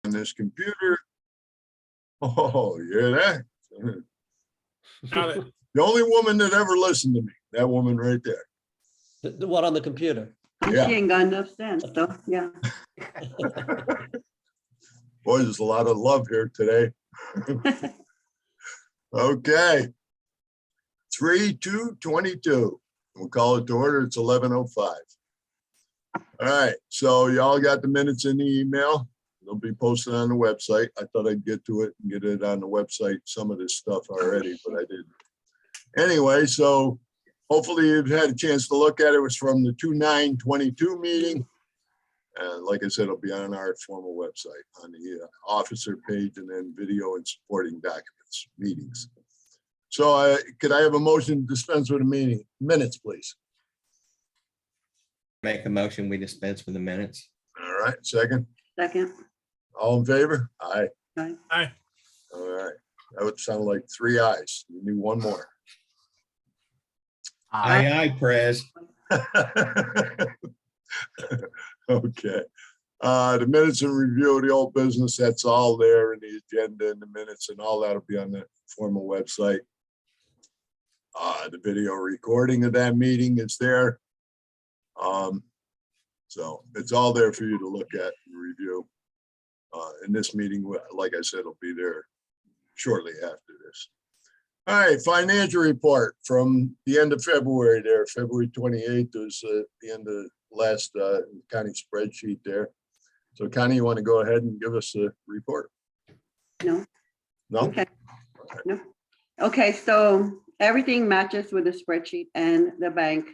on this computer. Oh, you hear that? Got it. The only woman that ever listened to me, that woman right there. The one on the computer. She Yeah. ain't got enough sense, though. Yeah. Boy, there's a lot of love here today. Okay. 3/2/22. We'll call it to order. It's 11:05. All right. So y'all got the minutes in the email. They'll be posted on the website. I thought I'd get to it and get it on the website, some of this stuff already, but I didn't. Anyway, so hopefully you've had a chance to look at it. It was from the 2/9/22 meeting. And like I said, it'll be on our formal website on the officer page and then video and supporting documents, meetings. So could I have a motion to dispense with the minutes, please? Make a motion, we dispense with the minutes. All right, second. Second. All in favor? Aye. Aye. All right. That would sound like 3 ayes. You need one more. Aye, Prez. Okay. The minutes and review of the old business, that's all there in the agenda and the minutes and all that'll be on the formal website. The video recording of that meeting is there. So it's all there for you to look at and review. And this meeting, like I said, will be there shortly after this. All right, financial report from the end of February there, February 28th was the end of last county spreadsheet there. So Connie, you want to go ahead and give us a report? No. No? Okay. No. Okay, so everything matches with the spreadsheet and the bank.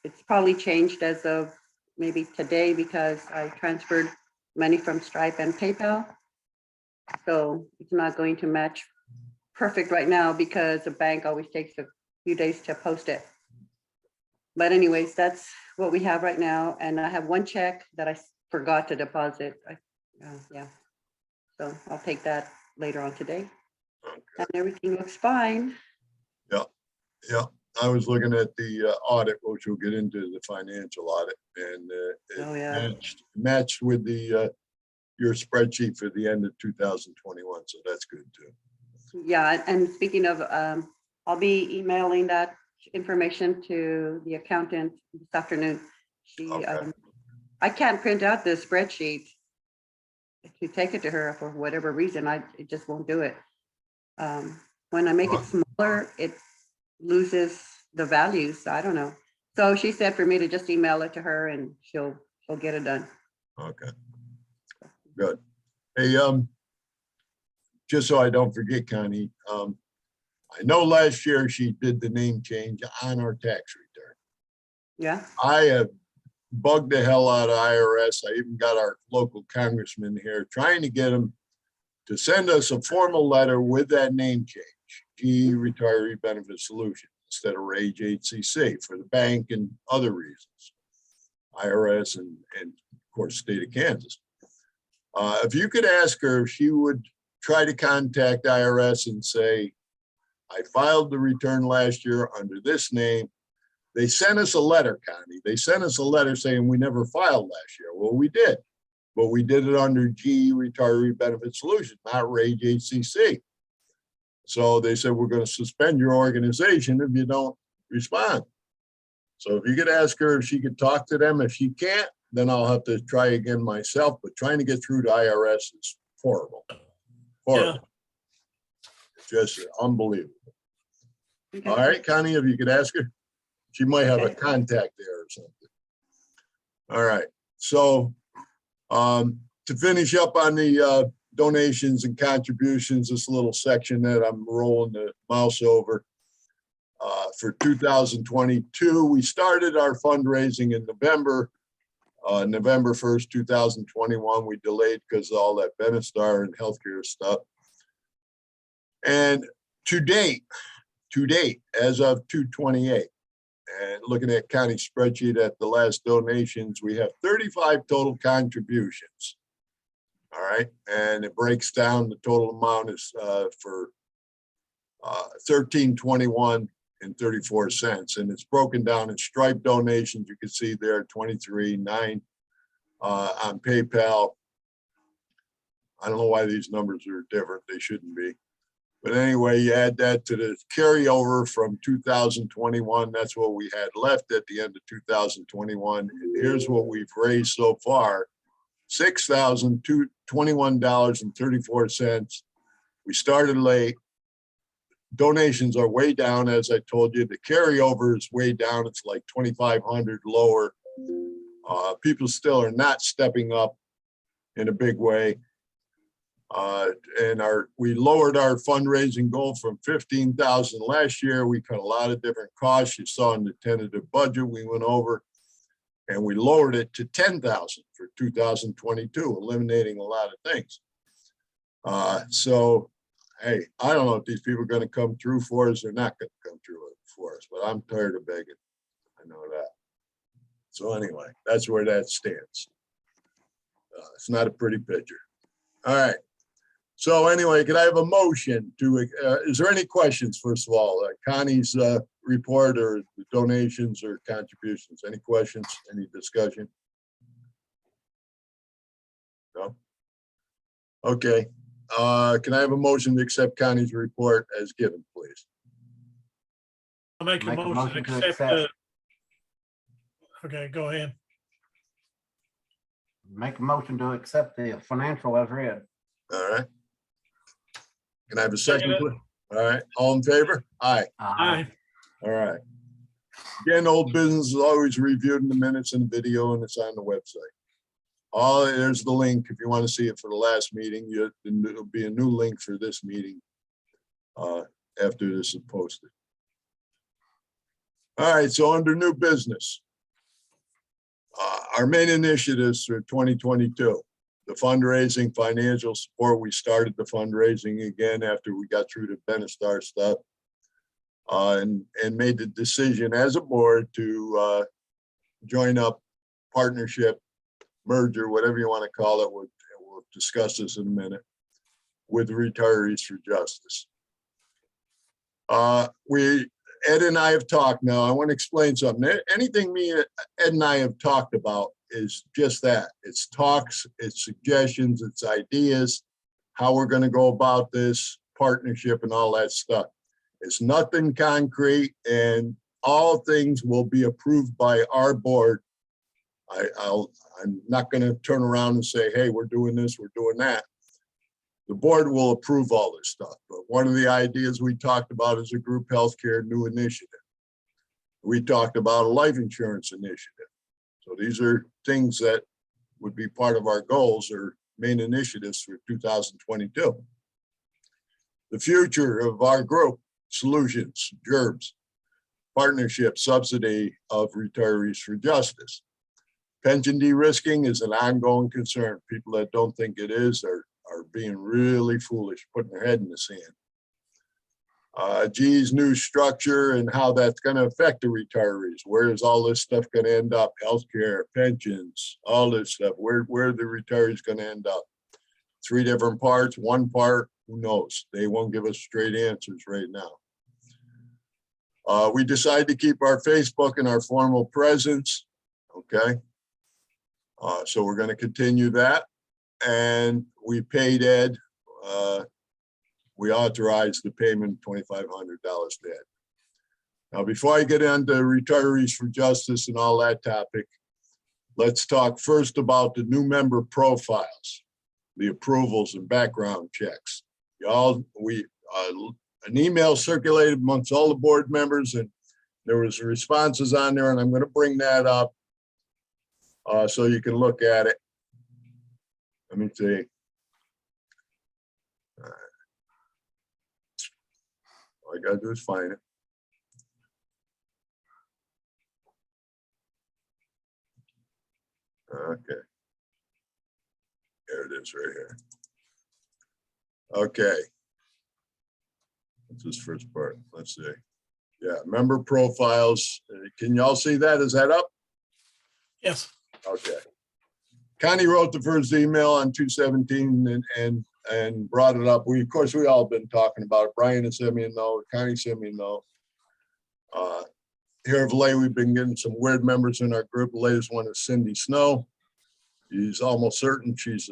It's probably changed as of maybe today because I transferred money from Stripe and PayPal. So it's not going to match perfect right now because the bank always takes a few days to post it. But anyways, that's what we have right now. And I have one check that I forgot to deposit. Yeah. So I'll take that later on today. Okay. And everything looks fine. Yeah, I was looking at the audit, which we'll get into the financial audit, and Oh, yeah. matched with the your spreadsheet for the end of 2021. So that's good too. Yeah, and speaking of, I'll be emailing that information to the accountant this afternoon. She, Okay. I can't print out the spreadsheet to take it to her for whatever reason. It just won't do it. When I make it smaller, it loses the values. I don't know. So she said for me to just email it to her and she'll get it done. Okay. Good. Hey, just so I don't forget, Connie, I know last year she did the name change on our tax return. Yeah. I have bugged the hell out of IRS. I even got our local congressman here trying to get him to send us a formal letter with that name change, GE Retiree Benefit Solutions instead of Rage HCC for the bank and other reasons, IRS and of course, state of Kansas. If you could ask her if she would try to contact IRS and say, I filed the return last year under this name. They sent us a letter, Connie. They sent us a letter saying we never filed last year. Well, we did, but we did it under GE Retiree Benefit Solutions, not Rage HCC. So they said, we're going to suspend your organization if you don't respond. So if you could ask her if she could talk to them, if she can't, then I'll have to try again myself, but trying to get through to IRS is horrible. Horrible. Yeah. Just unbelievable. Okay. All right, Connie, if you could ask her, she might have a contact there or something. All right, so to finish up on the donations and contributions, this little section that I'm rolling the mouse over. For 2022, we started our fundraising in November. November 1st, 2021, we delayed because of all that Benestar and healthcare stuff. And to date, as of 2/28, and looking at county spreadsheet at the last donations, we have 35 total contributions. All right, and it breaks down, the total amount is for $13.21 and 34 cents, and it's broken down in Stripe donations. You can see there 23.9 on PayPal, I don't know why these numbers are different. They shouldn't be. But anyway, you add that to the carryover from 2021. That's what we had left at the end of 2021. And here's what we've raised so far, $6,021.34. We started late. Donations are way down, as I told you. The carryover is way down. It's like 2,500 lower. People still are not stepping up in a big way. And we lowered our fundraising goal from 15,000 last year. We cut a lot of different costs. You saw in the tentative budget, we went over and we lowered it to 10,000 for 2022, eliminating a lot of things. So, hey, I don't know if these people are going to come through for us or not going to come through for us, but I'm tired of begging. I know that. So anyway, that's where that stands. It's not a pretty picture. All right. So anyway, could I have a motion to, is there any questions, first of all, Connie's report or the donations or contributions? Any questions, any discussion? No? Okay. Can I have a motion to accept Connie's report as given, please? I'll make a motion to accept the. Okay, go ahead. Make a motion to accept the financial as read. All right. Can I have a second, please? All right, all in favor? Aye. Aye. All right. Again, old business is always reviewed in the minutes and the video, and it's on the website. There's the link if you want to see it for the last meeting. There'll be a new link for this meeting after this is posted. All right, so under new business, our main initiatives for 2022. The fundraising, financial support. We started the fundraising again after we got through the Benestar stuff, and made the decision as a board to join up, partnership, merger, whatever you want to call it. We'll discuss this in a minute, with Retirees for Justice. Ed and I have talked now. I want to explain something. Anything Ed and I have talked about is just that. It's talks, it's suggestions, it's ideas, how we're going to go about this partnership and all that stuff. It's nothing concrete, and all things will be approved by our board. I'm not going to turn around and say, hey, we're doing this, we're doing that. The board will approve all this stuff. But one of the ideas we talked about is a group healthcare new initiative. We talked about a life insurance initiative. So these are things that would be part of our goals or main initiatives for 2022. The future of our group, solutions, GERBS, partnership, subsidy of Retirees for Justice. Pension de-risking is an ongoing concern. People that don't think it is are being really foolish, putting their head in the sand. GE's new structure and how that's going to affect the retirees. Where is all this stuff going to end up? Healthcare, pensions, all this stuff. Where are the retirees going to end up? 3 different parts, one part, who knows? They won't give us straight answers right now. We decided to keep our Facebook and our formal presence. Okay. So we're going to continue that. And we paid Ed. We authorized the payment of $2,500 to Ed. Now, before I get into Retirees for Justice and all that topic, let's talk first about the new member profiles, the approvals and background checks. An email circulated amongst all the board members, and there was responses on there, and I'm going to bring that up so you can look at it. Let me see. All I gotta do is find it. Okay. There it is right here. Okay. What's this first part? Let's see. Yeah, member profiles. Can y'all see that? Is that up? Yes. Okay. Connie wrote the first email on 2/17 and brought it up. Of course, we all been talking about it. Brian has sent me a note. Connie sent me a note. Here of late, we've been getting some weird members in our group. The latest one is Cindy Snow. He's almost certain she's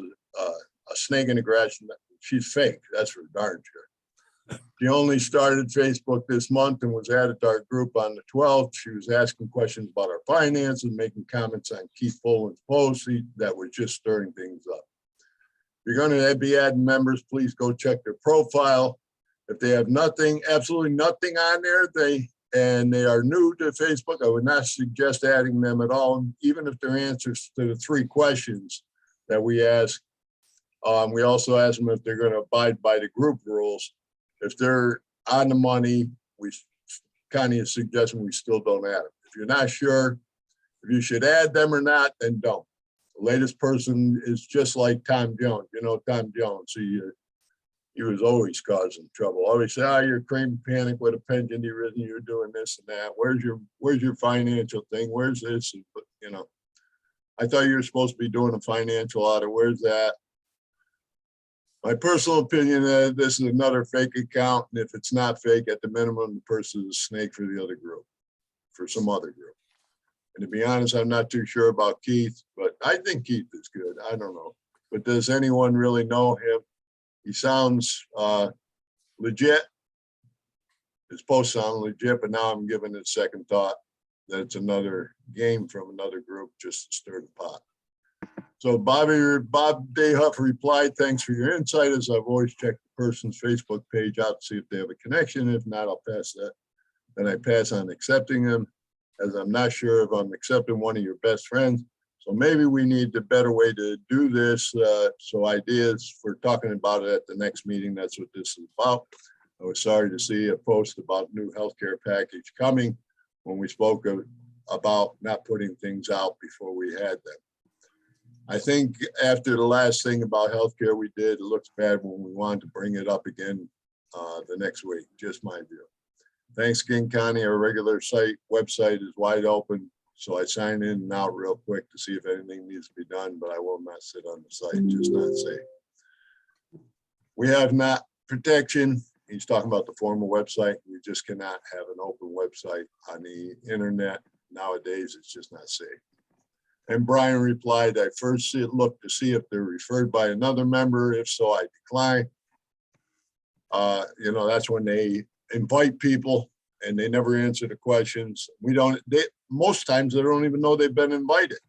a snake in the grass. She's fake, that's for darn sure. She only started Facebook this month and was added to our group on the 12th. She was asking questions about our finances, making comments on Keith Boland's post that was just stirring things up. If you're going to be adding members, please go check their profile. If they have nothing, absolutely nothing on there, they are new to Facebook, I would not suggest adding them at all, even if their answers to the 3 questions that we ask. We also ask them if they're going to abide by the group rules. If they're on the money, we kind of suggesting we still don't add them. If you're not sure if you should add them or not, then don't. The latest person is just like Tom Jones. You know Tom Jones. He was always causing trouble. Always say, "Oh, you're cream panic with a pension arisen. You're doing this and that. Where's your financial thing? Where's this?" But you know, I thought you were supposed to be doing a financial audit. Where's that? My personal opinion is this is another fake account, and if it's not fake, at the minimum, the person is a snake for the other group, for some other group. And to be honest, I'm not too sure about Keith, but I think Keith is good. I don't know. But does anyone really know him? He sounds legit. His posts sound legit, but now I'm giving it a second thought that it's another game from another group just to stir the pot. So Bob Dayhuff replied, "Thanks for your insight. As I've always checked the person's Facebook page out to see if they have a connection. If not, I'll pass that. Then I pass on accepting them, as I'm not sure if I'm accepting one of your best friends. So maybe we need a better way to do this. So ideas for talking about it at the next meeting. That's what this is about. I was sorry to see a post about new healthcare package coming when we spoke about not putting things out before we had them. I think after the last thing about healthcare we did, it looks bad when we wanted to bring it up again the next week, just my view. Thanks again, Connie. Our regular website is wide open. So I sign in and out real quick to see if anything needs to be done, but I will not sit on the site, just not safe. We have not protection. He's talking about the formal website. We just cannot have an open website on the internet. Nowadays, it's just not safe. And Brian replied, I first look to see if they're referred by another member. If so, I decline. You know, that's when they invite people and they never answer the questions. Most times they don't even know they've been invited.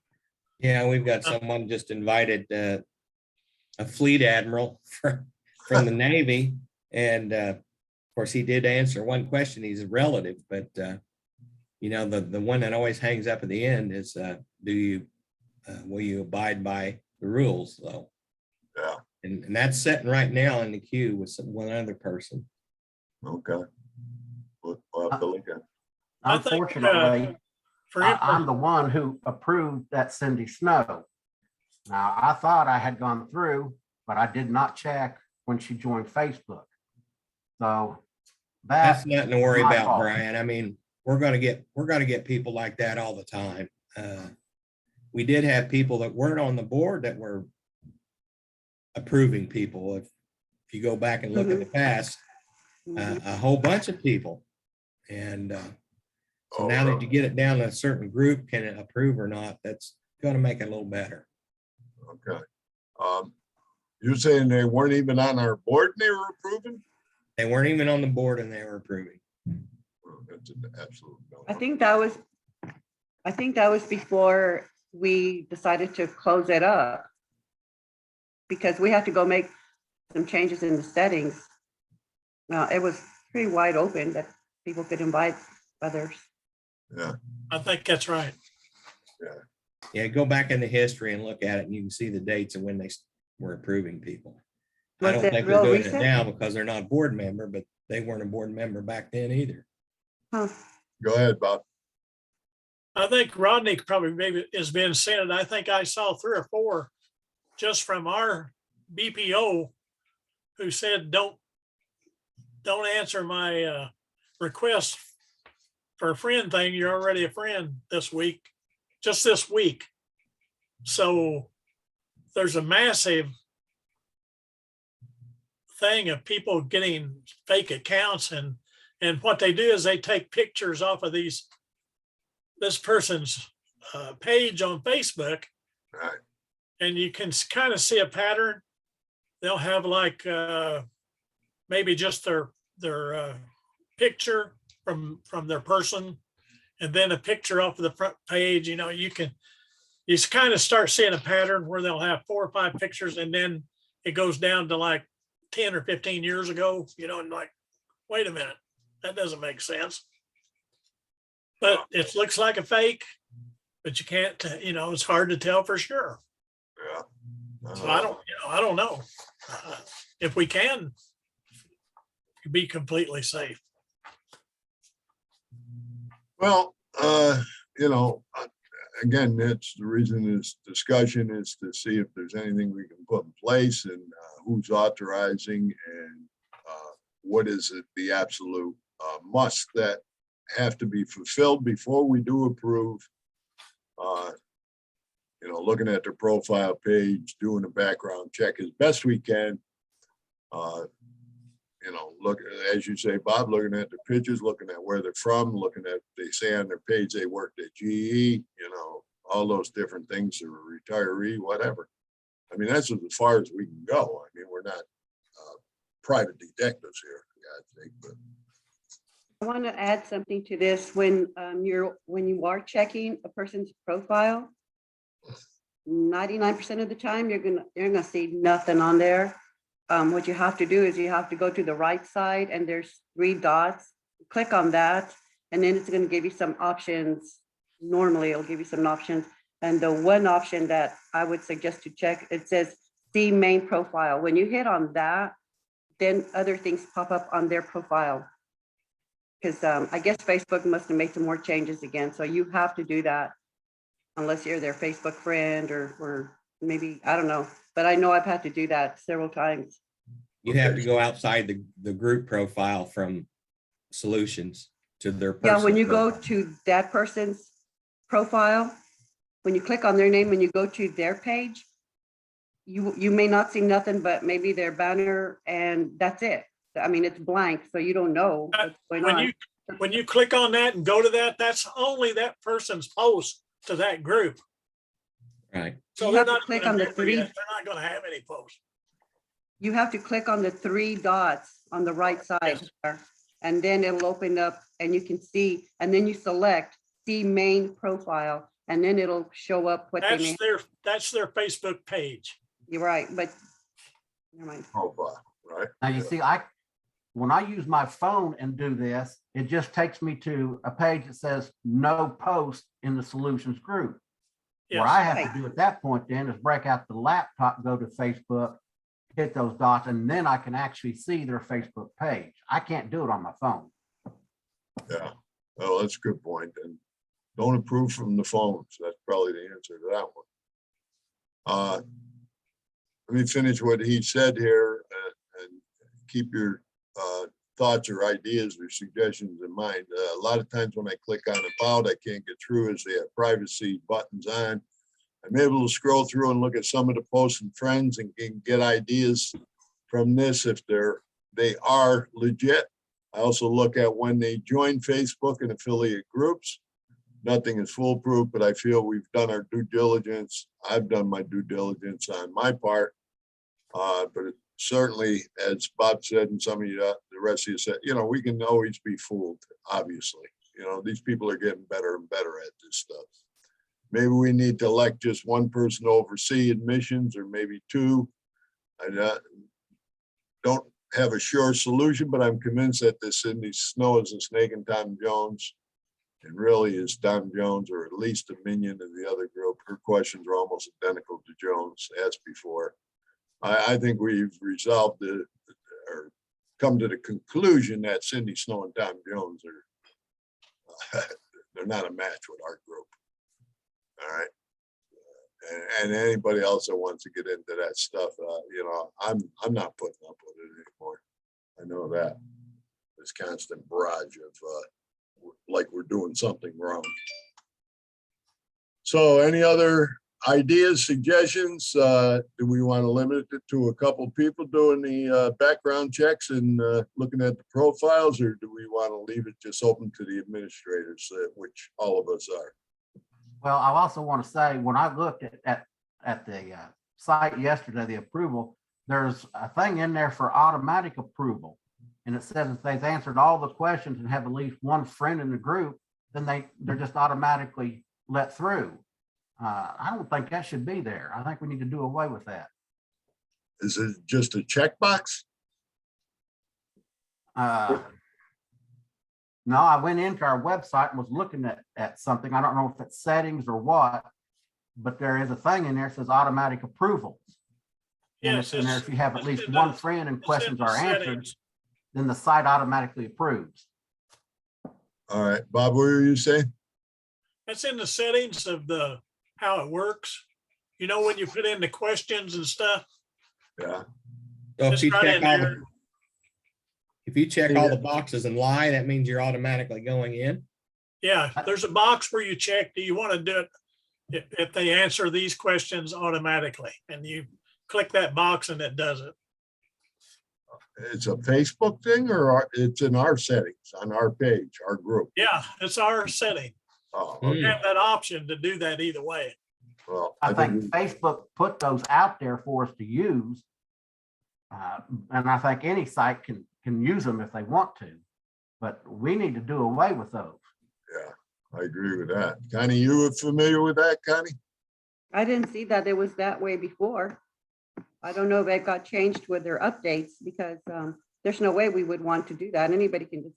Yeah, we've got someone just invited, a fleet admiral from the Navy. And of course, he did answer one question. He's a relative, but you know, the one that always hangs up at the end is, will you abide by the rules though? Yeah. And that's sitting right now in the queue with one other person. Okay. We'll have to look at it. I think, Unfortunately, For I'm the one who approved that Cindy Snow. Now, I thought I had gone through, but I did not check when she joined Facebook. So That's nothing to worry my about, fault. Brian. I mean, we're gonna get people like that all the time. We did have people that weren't on the board that were approving people. If you go back and look at the past, a whole bunch of people. And so now that you get it down to a certain group, can it approve or not? That's going to make it a little better. Okay. You're saying they weren't even on our board and they were approving? They weren't even on the board and they were approving. Well, that's an absolute no. I think that was before we decided to close it up. Because we had to go make some changes in the settings. It was pretty wide open that people could invite others. Yeah. I think that's right. Yeah, go back into history and look at it and you can see the dates of when they were approving people. I Was don't it think they're real doing recent? it now because they're not a board member, but they weren't a board member back then either. Huh. Go ahead, Bob. I think Rodney probably maybe is being sent. I think I saw 3 or 4 just from our BPO who said, don't answer my request for a friend thing. You're already a friend this week, just this week. So there's a massive thing of people getting fake accounts, and what they do is they take pictures off of this person's page on Facebook, Right. and you can kind of see a pattern. they'll have like, maybe just their picture from their person, and then a picture off of the front page. You know, you kind of start seeing a pattern where they'll have 4 or 5 pictures, and then it goes down to like 10 or 15 years ago, you know, and like, wait a minute, that doesn't make sense. But it looks like a fake, but you can't, you know, it's hard to tell for sure. Yeah. So I don't know if we can be completely safe. Well, you know, again, that's the reason this discussion is to see if there's anything we can put in place, and who's authorizing, and what is it, the absolute must that have to be fulfilled before we do approve. You know, looking at their profile page, doing a background check as best we can. You know, look, as you say, Bob, looking at the pictures, looking at where they're from, looking at, they say on their page they worked at GE, you know, all those different things, or a retiree, whatever. I mean, that's as far as we can go. I mean, we're not private detectives here, for God's sake, but I want to add something to this. When you are checking a person's profile, 99% of the time, you're gonna see nothing on there. What you have to do is you have to go to the right side, and there's 3 dots. Click on that, and then it's going to give you some options. Normally, it'll give you some options. And the one option that I would suggest to check, it says see main profile. When you hit on that, then other things pop up on their profile. Because I guess Facebook must have made some more changes again. So you have to do that unless you're their Facebook friend, or maybe, I don't know. But I know I've had to do that several times. You'd have to go outside the group profile from solutions to their. Yeah, when personal you go profile. to that person's profile, when you click on their name, when you go to their page, you may not see nothing but maybe their banner, and that's it. I mean, it's blank, so you don't know what's going on. When you click on that and go to that, that's only that person's post to that group. Right. So You they're have to not click gonna on the be- 3. They're not gonna have any posts. You have to click on the 3 dots on the right side Yes. there, and then it'll open up and you can see, and then you select see main profile, and then it'll show up what they may. That's their Facebook page. You're right, but never mind. profile, right? Now, you see, when I use my phone and do this, it just takes me to a page that says no post in the solutions group. What I Yes, have to do at that point then is break out the laptop, go to Facebook, hit those dots, and then I can actually see their Facebook page. I can't do it on my phone. Yeah, well, that's a good point. And don't approve from the phone. So that's probably the answer to that one. Let me finish what he said here, and keep your thoughts or ideas or suggestions in mind. A lot of times when I click on about, I can't get through as they have privacy buttons on. I'm able to scroll through and look at some of the posts and trends and can get ideas from this if they are legit. I also look at when they join Facebook and affiliate groups. Nothing is foolproof, but I feel we've done our due diligence. I've done my due diligence on my part. But it certainly, as Bob said, and some of you, the rest of you said, you know, we can always be fooled, obviously. You know, these people are getting better and better at this stuff. Maybe we need to elect just one person to oversee admissions, or maybe 2. I don't have a sure solution, but I'm convinced that this Cindy Snow is a snake in Tom Jones, and really is Tom Jones, or at least a minion of the other group. Her questions are almost identical to Jones, as before. I think we've resolved or come to the conclusion that Cindy Snow and Tom Jones are they're not a match with our group. All right. And anybody else that wants to get into that stuff, you know, I'm not putting up with it anymore. I know that. This constant barrage of like we're doing something wrong. So any other ideas, suggestions? Do we want to limit it to a couple people doing the background checks and looking at the profiles, or do we want to leave it just open to the administrators, which all of us are? Well, I also want to say, when I looked at the site yesterday, the approval, there's a thing in there for automatic approval. And it says if they've answered all the questions and have at least one friend in the group, then they're just automatically let through. I don't think that should be there. I think we need to do away with that. Is it just a checkbox? No, I went into our website and was looking at something. I don't know if it's settings or what, but there is a thing in there that says automatic approvals. And Yes, it's in there if you have at it's least in one the- friend and it's in questions the are answered, settings. then the site automatically approves. All right, Bob, what were you saying? That's in the settings of how it works. You know, when you put in the questions and stuff, Yeah, So if it's you right check in all there. the, if you check all the boxes and lie, that means you're automatically going in. Yeah, there's a box where you check, do you want to do it? If they answer these questions automatically, and you click that box and it does it. it's a Facebook thing or it's in our settings on our page, our group? Yeah, it's our setting. Oh, Hmm. We have that option to do that either way. well, I think we- Facebook put those out there for us to use. And I think any site can use them if they want to, but we need to do away with those. Yeah, I agree with that. Connie, you were familiar with that, Connie? I didn't see that it was that way before. I don't know if it got changed with their updates because there's no way we would want to do that. Anybody can just.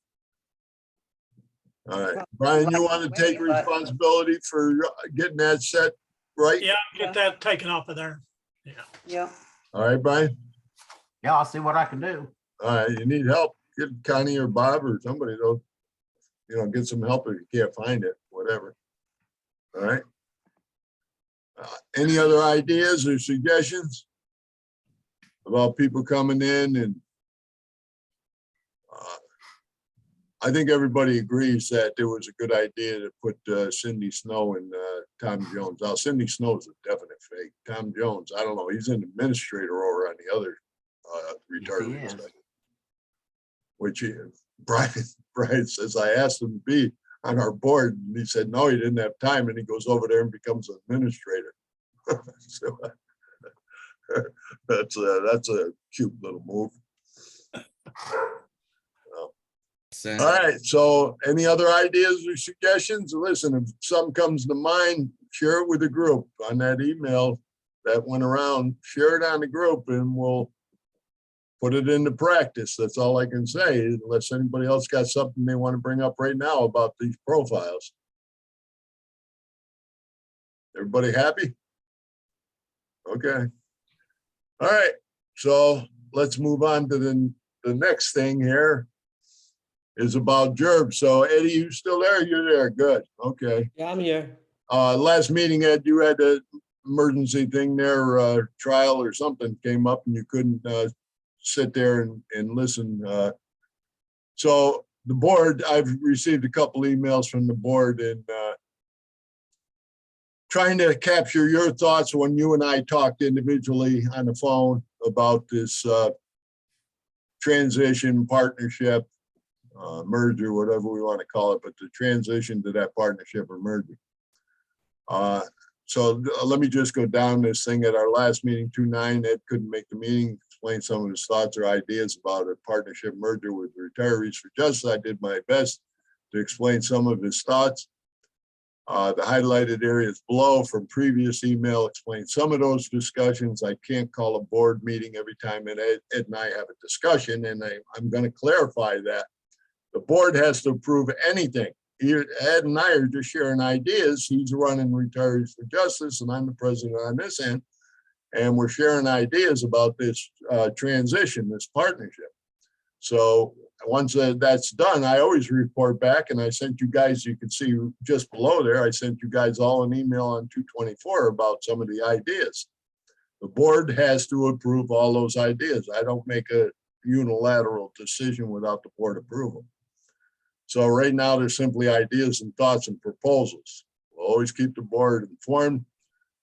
All right, Well, Brian, you like want to the take way, but- responsibility for getting that set right? Yeah, get that taken off of there. Yeah, All right, Brian? Yeah, I'll see what I can do. All right, you need help, get Connie or Bob or somebody, they'll, get some help if you can't find it, whatever. All right. Any other ideas or suggestions about people coming in and I think everybody agrees that it was a good idea to put Cindy Snow and Tom Jones. Now, Cindy Snow is a definite fake. Tom Jones, I don't know, he's an administrator over on the other retirement is. side. Which Brian says, I asked him to be on our board and he said, no, he didn't have time. And he goes over there and becomes an administrator. So that's a cute little move. All right, so any other ideas or suggestions? Listen, if something comes to mind, share it with the group on that email that went around, share it on the group and we'll put it into practice. That's all I can say, unless anybody else got something they want to bring up right now about these profiles. Everybody happy? Okay. All right, so let's move on to the next thing here is about GERBS. So Eddie, you still there? You're there. Good. Okay. Yeah, I'm here. Last meeting, Ed, you had the emergency thing there, trial or something came up and you couldn't sit there and listen. So the board, I've received a couple emails from the board and trying to capture your thoughts when you and I talked individually on the phone about this transition partnership, merger, whatever we want to call it, but the transition to that partnership or merger. So let me just go down this thing. At our last meeting, 2/9, Ed couldn't make the meeting, explain some of his thoughts or ideas about a partnership merger with Retirees for Justice. I did my best to explain some of his thoughts. The highlighted areas below from previous email explain some of those discussions. I can't call a board meeting every time Ed and I have a discussion, and I'm going to clarify that. The board has to approve anything. Ed and I are just sharing ideas. He's running Retirees for Justice, and I'm the president on this end. And we're sharing ideas about this transition, this partnership. So once that's done, I always report back, and I sent you guys, you can see just below there, I sent you guys all an email on 2/24 about some of the ideas. The board has to approve all those ideas. I don't make a unilateral decision without the board approval. So right now, there's simply ideas and thoughts and proposals. We'll always keep the board informed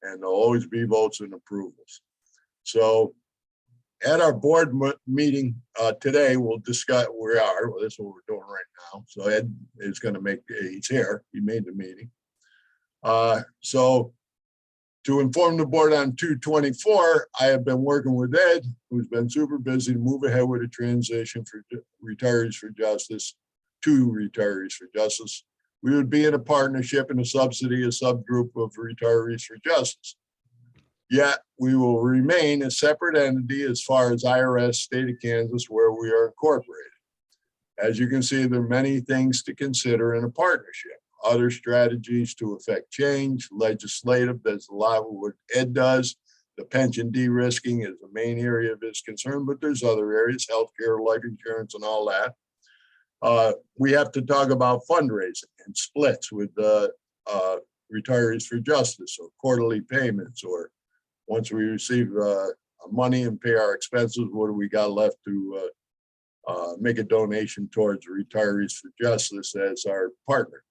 and there'll always be votes and approvals. So at our board meeting today, we'll discuss where we are. Well, this is what we're doing right now. So Ed is going to he's here. He made the meeting. So To inform the board on 2/24, I have been working with Ed, who's been super busy to move ahead with a transition for Retirees for Justice to Retirees for Justice. We would be in a partnership and a subsidy, a subgroup of Retirees for Justice. Yet we will remain a separate entity as far as IRS, state of Kansas, where we are incorporated. As you can see, there are many things to consider in a partnership. Other strategies to affect change, legislative, there's a lot of what Ed does. The pension de-risking is the main area of his concern, but there's other areas, healthcare, life insurance, and all that. We have to talk about fundraising and splits with Retirees for Justice, or quarterly payments, or once we receive money and pay our expenses, what do we got left to make a donation towards Retirees for Justice as our partner.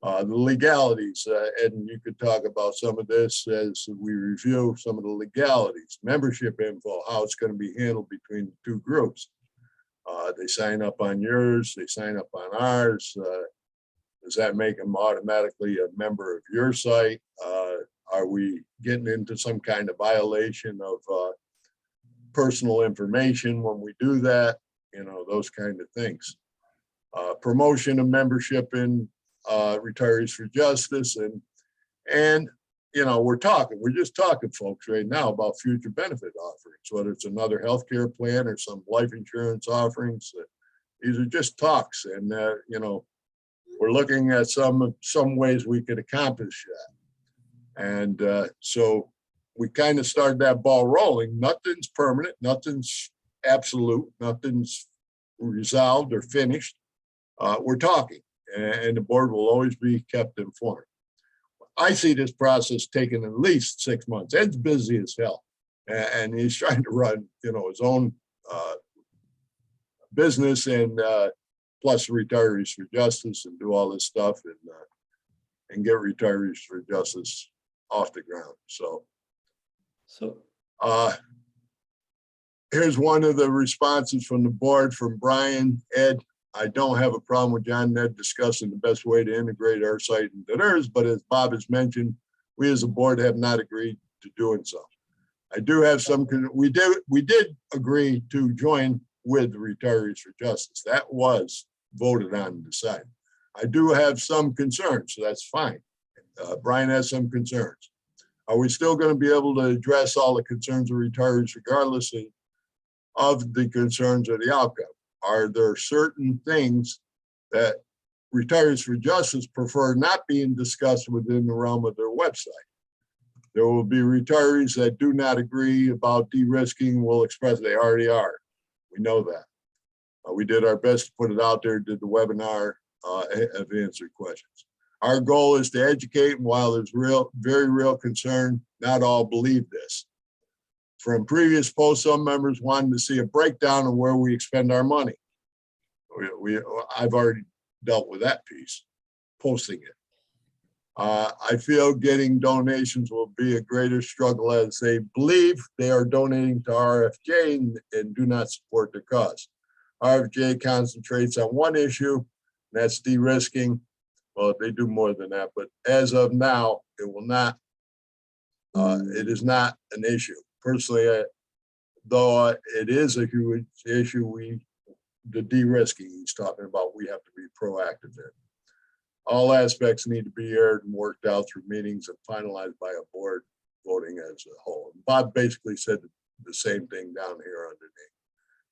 The legalities, and you could talk about some of this as we review some of the legalities, membership info, how it's going to be handled between the two groups. They sign up on yours, they sign up on ours. Does that make them automatically a member of your site? Are we getting into some kind of violation of personal information when we do that? You know, those kind of things. Promotion of membership in Retirees for Justice, and you know, we're just talking, folks, right now about future benefit offerings, whether it's another healthcare plan or some life insurance offerings. These are just talks, and you know, we're looking at some ways we could accomplish that. And so we kind of started that ball rolling. Nothing's permanent, nothing's absolute, nothing's resolved or finished. We're talking, and the board will always be kept informed. I see this process taking at least 6 months. Ed's busy as hell, and he's trying to run, you know, his own business, and plus Retirees for Justice, and do all this stuff, and get Retirees for Justice off the ground. So here's one of the responses from the board from Brian. Ed, I don't have a problem with John and Ed discussing the best way to integrate our site into theirs, but as Bob has mentioned, we as a board have not agreed to doing so. I do have some, we did agree to join with the Retirees for Justice. That was voted on and decided. I do have some concerns, so that's fine. Brian has some concerns. Are we still going to be able to address all the concerns of retirees regardless of the concerns of the outcome? Are there certain things that Retirees for Justice prefer not being discussed within the realm of their website? There will be retirees that do not agree about de-risking, will express they already are. We know that. We did our best to put it out there, did the webinar, have answered questions. Our goal is to educate, and while there's very real concern, not all believe this. From previous posts, some members wanted to see a breakdown of where we expend our money. I've already dealt with that piece, posting it. I feel getting donations will be a greater struggle as they believe they are donating to RFJ and do not support the cause. RFJ concentrates on one issue, and that's de-risking. Well, they do more than that, but as of now, it will not. It is not an issue. Personally, though it is a huge issue, the de-risking he's talking about, we have to be proactive in. All aspects need to be aired and worked out through meetings and finalized by a board voting as a whole. And Bob basically said the same thing down here underneath.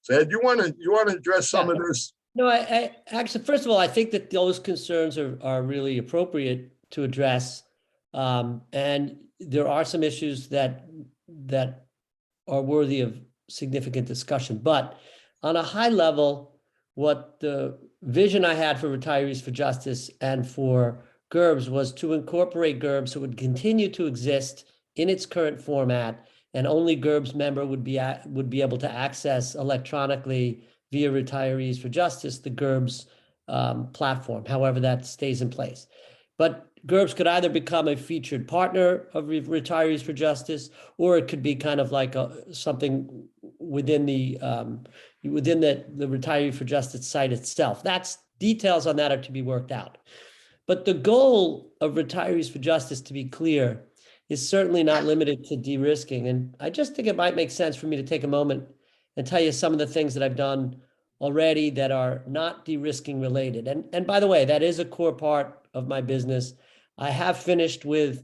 So Ed, you want to address some of this? No, I actually, first of all, I think that those concerns are really appropriate to address. And there are some issues that are worthy of significant discussion. But on a high level, what the vision I had for Retirees for Justice and for GERBS was to incorporate GERBS so it would continue to exist in its current format, and only GERBS member would be able to access electronically via Retirees for Justice the GERBS platform, however that stays in place. But GERBS could either become a featured partner of Retirees for Justice, or it could be kind of like something within the Retiree for Justice site itself. Details on that are to be worked out. But the goal of Retirees for Justice, to be clear, is certainly not limited to de-risking. And I just think it might make sense for me to take a moment and tell you some of the things that I've done already that are not de-risking related. And by the way, that is a core part of my business. I have finished with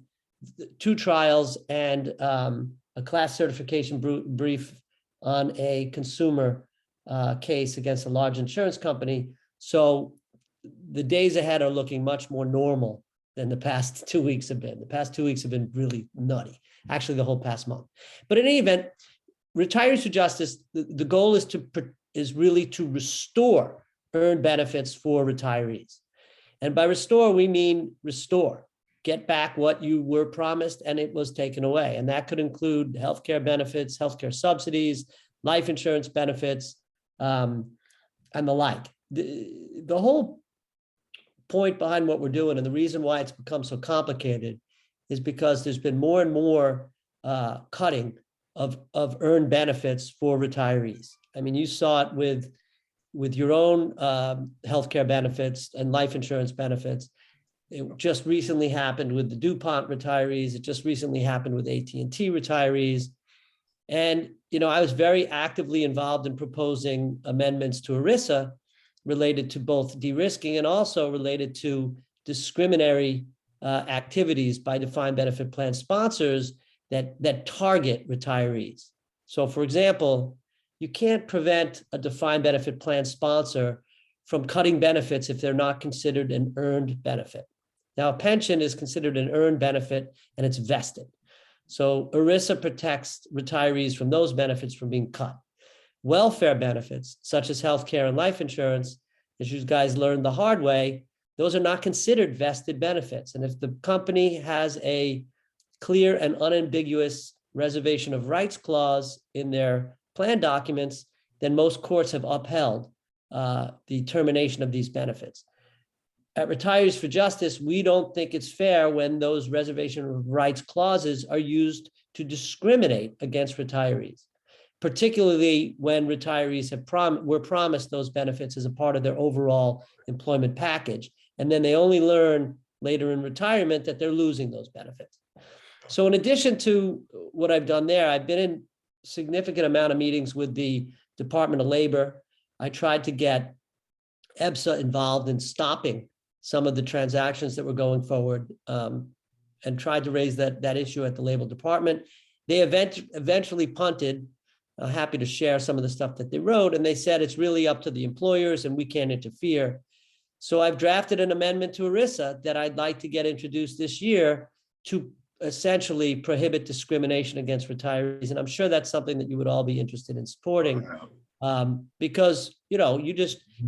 2 trials and a class certification brief on a consumer case against a large insurance company. So the days ahead are looking much more normal than the past 2 weeks have been. The past 2 weeks have been really nutty, actually the whole past month. But in any event, Retirees for Justice, the goal is really to restore earned benefits for retirees. And by restore, we mean restore, get back what you were promised and it was taken away. And that could include healthcare benefits, healthcare subsidies, life insurance benefits, and the like. The whole point behind what we're doing and the reason why it's become so complicated is because there's been more and more cutting of earned benefits for retirees. I mean, you saw it with your own healthcare benefits and life insurance benefits. It just recently happened with the DuPont retirees. It just recently happened with AT&T retirees. And, you know, I was very actively involved in proposing amendments to ERISA related to both de-risking and also related to discriminatory activities by defined benefit plan sponsors that target retirees. So for example, you can't prevent a defined benefit plan sponsor from cutting benefits if they're not considered an earned benefit. Now, a pension is considered an earned benefit and it's vested. So ERISA protects retirees from those benefits from being cut. Welfare benefits, such as healthcare and life insurance, as you guys learned the hard way, those are not considered vested benefits. And if the company has a clear and unambiguous reservation of rights clause in their plan documents, then most courts have upheld the termination of these benefits. At Retirees for Justice, we don't think it's fair when those reservation of rights clauses are used to discriminate against retirees, particularly when retirees were promised those benefits as a part of their overall employment package. And then they only learn later in retirement that they're losing those benefits. So in addition to what I've done there, I've been in significant amount of meetings with the Department of Labor. I tried to get EBSA involved in stopping some of the transactions that were going forward and tried to raise that issue at the Labor Department. They eventually punted. I'm happy to share some of the stuff that they wrote, and they said it's really up to the employers and we can't interfere. So I've drafted an amendment to ERISA that I'd like to get introduced this year to essentially prohibit discrimination against retirees. And I'm sure that's something that you would all be interested in supporting because, you know,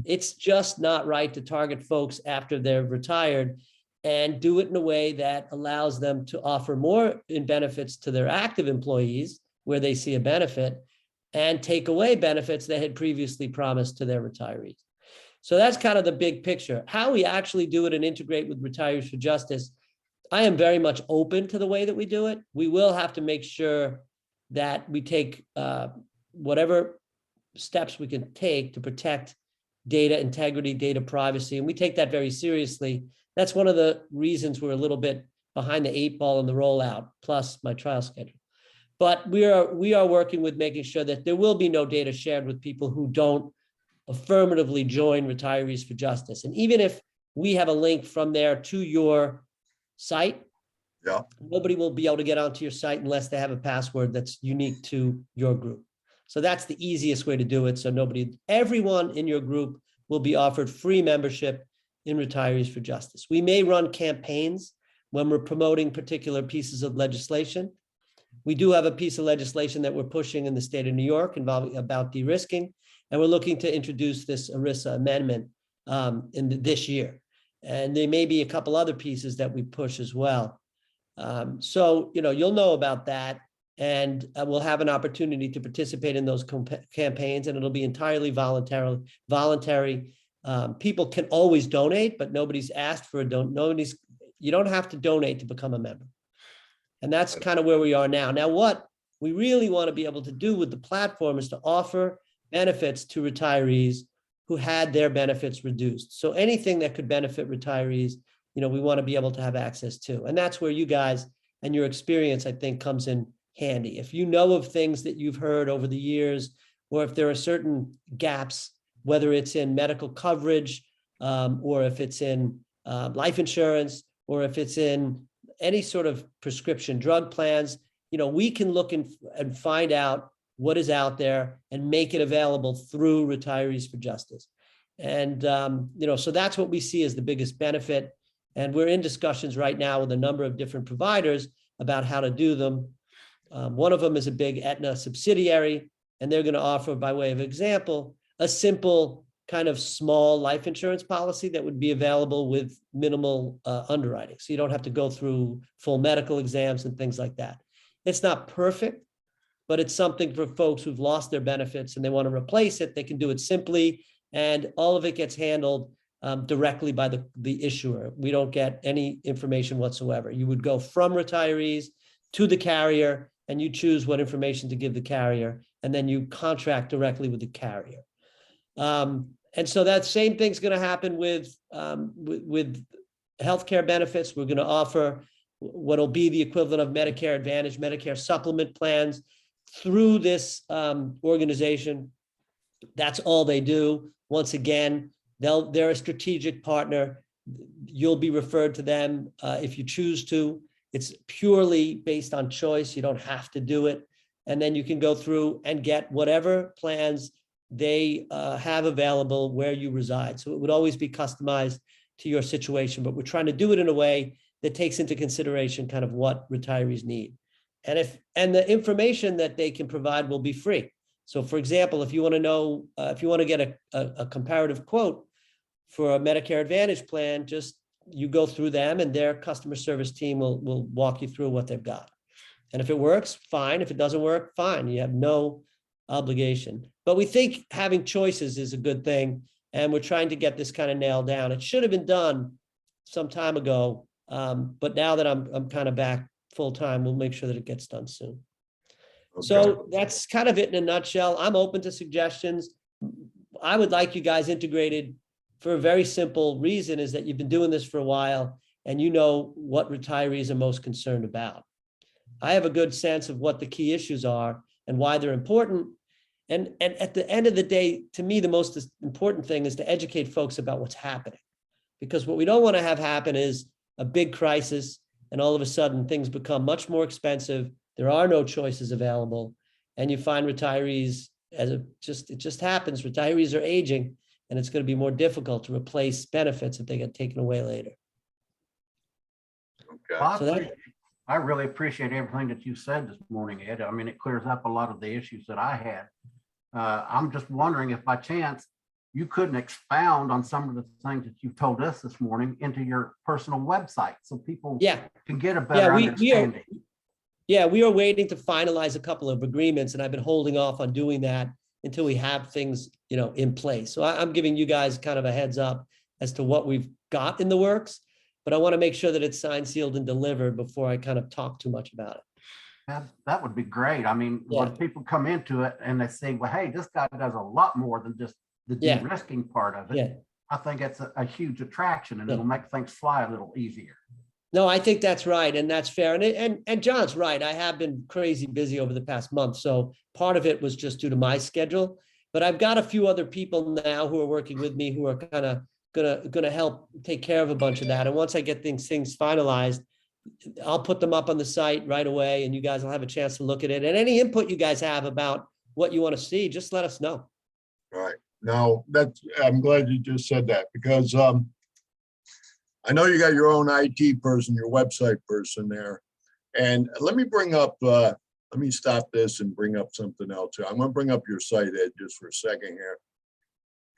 it's just not right to target folks after they're retired and do it in a way that allows them to offer more in benefits to their active employees where they see a benefit and take away benefits they had previously promised to their retirees. So that's kind of the big picture. How we actually do it and integrate with Retirees for Justice, I am very much open to the way that we do it. We will have to make sure that we take whatever steps we can take to protect data integrity, data privacy, and we take that very seriously. That's one of the reasons we're a little bit behind the 8 ball in the rollout, plus my trial schedule. But we are working with making sure that there will be no data shared with people who don't affirmatively join Retirees for Justice. And even if we have a link from there to your site, nobody will be able to get onto your site unless they have a password that's unique to your group. So that's the easiest way to do it. So everyone in your group will be offered free membership in Retirees for Justice. We may run campaigns when we're promoting particular pieces of legislation. We do have a piece of legislation that we're pushing in the state of New York about de-risking, and we're looking to introduce this ERISA amendment this year. And there may be a couple other pieces that we push as well. So, you know, you'll know about that, and we'll have an opportunity to participate in those campaigns, and it'll be entirely voluntary. People can always donate, but nobody's asked for you don't have to donate to become a member. And that's kind of where we are now. Now, what we really want to be able to do with the platform is to offer benefits to retirees who had their benefits reduced. So anything that could benefit retirees, you know, we want to be able to have access to. And that's where you guys and your experience, I think, comes in handy. If you know of things that you've heard over the years, or if there are certain gaps, whether it's in medical coverage, or if it's in life insurance, or if it's in any sort of prescription drug plans, we can look and find out what is out there and make it available through Retirees for Justice. And, so that's what we see as the biggest benefit. And we're in discussions right now with a number of different providers about how to do them. One of them is a big Aetna subsidiary, and they're going to offer, by way of example, a simple kind of small life insurance policy that would be available with minimal underwriting. So you don't have to go through full medical exams and things like that. It's not perfect, but it's something for folks who've lost their benefits and they want to replace it. They can do it simply, and all of it gets handled directly by the issuer. We don't get any information whatsoever. You would go from Retirees to the carrier, and you choose what information to give the carrier, and then you contract directly with the carrier. And so that same thing's going to happen with healthcare benefits. We're going to offer what'll be the equivalent of Medicare Advantage, Medicare supplement plans through this organization. That's all they do. Once again, they're a strategic partner. You'll be referred to them if you choose to. It's purely based on choice. You don't have to do it. And then you can go through and get whatever plans they have available where you reside. So it would always be customized to your situation, but we're trying to do it in a way that takes into consideration kind of what retirees need. And the information that they can provide will be free. So for example, if you want to know, if you want to get a comparative quote for a Medicare Advantage plan, just you go through them and their customer service team will walk you through what they've got. And if it works, fine. If it doesn't work, fine. You have no obligation. But we think having choices is a good thing. And we're trying to get this kind of nailed down. It should have been done some time ago. But now that I'm kind of back full time, we'll make sure that it gets done soon. Okay. So that's kind of it in a nutshell. I'm open to suggestions. I would like you guys integrated for a very simple reason, is that you've been doing this for a while and you know what retirees are most concerned about. I have a good sense of what the key issues are and why they're important. And at the end of the day, to me, the most important thing is to educate folks about what's happening. Because what we don't want to have happen is a big crisis and all of a sudden things become much more expensive. There are no choices available. And you find retirees, it just happens, retirees are aging, and it's going to be more difficult to replace benefits if they get taken away later. Okay. Well, So I really appreciate everything that you said this morning, Ed. I mean, it clears up a lot of the issues that I had. I'm just wondering if by chance you couldn't expound on some of the things that you've told us this morning into your personal website so people can get a better understanding. We are waiting to finalize a couple of agreements, and I've been holding off on doing that until we have things, in place. So I'm giving you guys kind of a heads up as to what we've got in the works, but I want to make sure that it's signed, sealed, and delivered before I kind of talk too much about it. That would be great. I mean, when people come into it and they say, well, hey, this guy does a lot more than just the de-risking part of it. I think it's a huge attraction, and it'll make things fly a little easier. No, I think that's right. And that's fair. And John's right. I have been crazy busy over the past month. So part of it was just due to my schedule, but I've got a few other people now who are working with me who are kind of gonna help take care of a bunch of that. And once I get things finalized, I'll put them up on the site right away, and you guys will have a chance to look at it. And any input you guys have about what you want to see, just let us know. All right. Now I'm glad you just said that, because I know you got your own IT person, your website person there. And let me bring up, let me stop this and bring up something else. I'm going to bring up your site, Ed, just for a second here.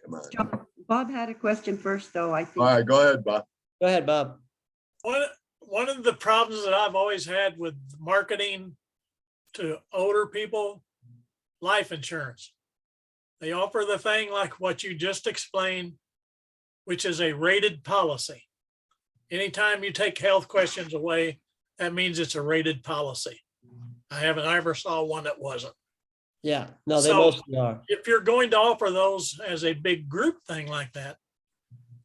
Come on. Bob had a question first, though, I think. All right, go ahead, Bob. Go ahead, Bob. One of the problems that I've always had with marketing to older people, life insurance. They offer the thing like what you just explained, which is a rated policy. Anytime you take health questions away, that means it's a rated policy. I ever saw one that wasn't. Yeah, no, they So, mostly are. If you're going to offer those as a big group thing like that,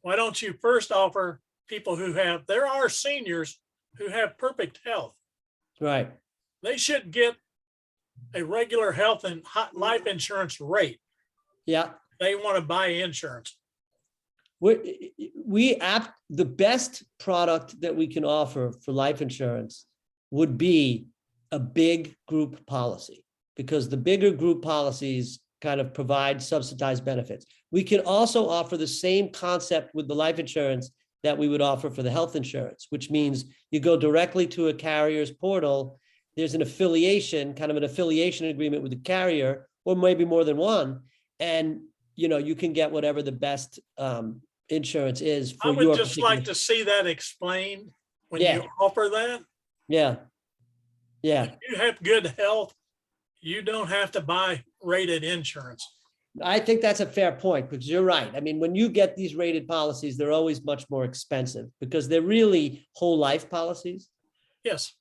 why don't you first offer people there are seniors who have perfect health. Right. They should get a regular health and life insurance rate. Yeah. They want to buy insurance. The best product that we can offer for life insurance would be a big group policy, because the bigger group policies kind of provide subsidized benefits. We can also offer the same concept with the life insurance that we would offer for the health insurance, which means you go directly to a carrier's portal. There's an affiliation, kind of an affiliation agreement with the carrier, or maybe more than one. And, you can get whatever the best insurance is I for would your just particular. like to see that explained when Yeah. you offer that. Yeah. Yeah. If you have good health, you don't have to buy rated insurance. I think that's a fair point, because you're right. I mean, when you get these rated policies, they're always much more expensive because they're really whole life policies. Yes.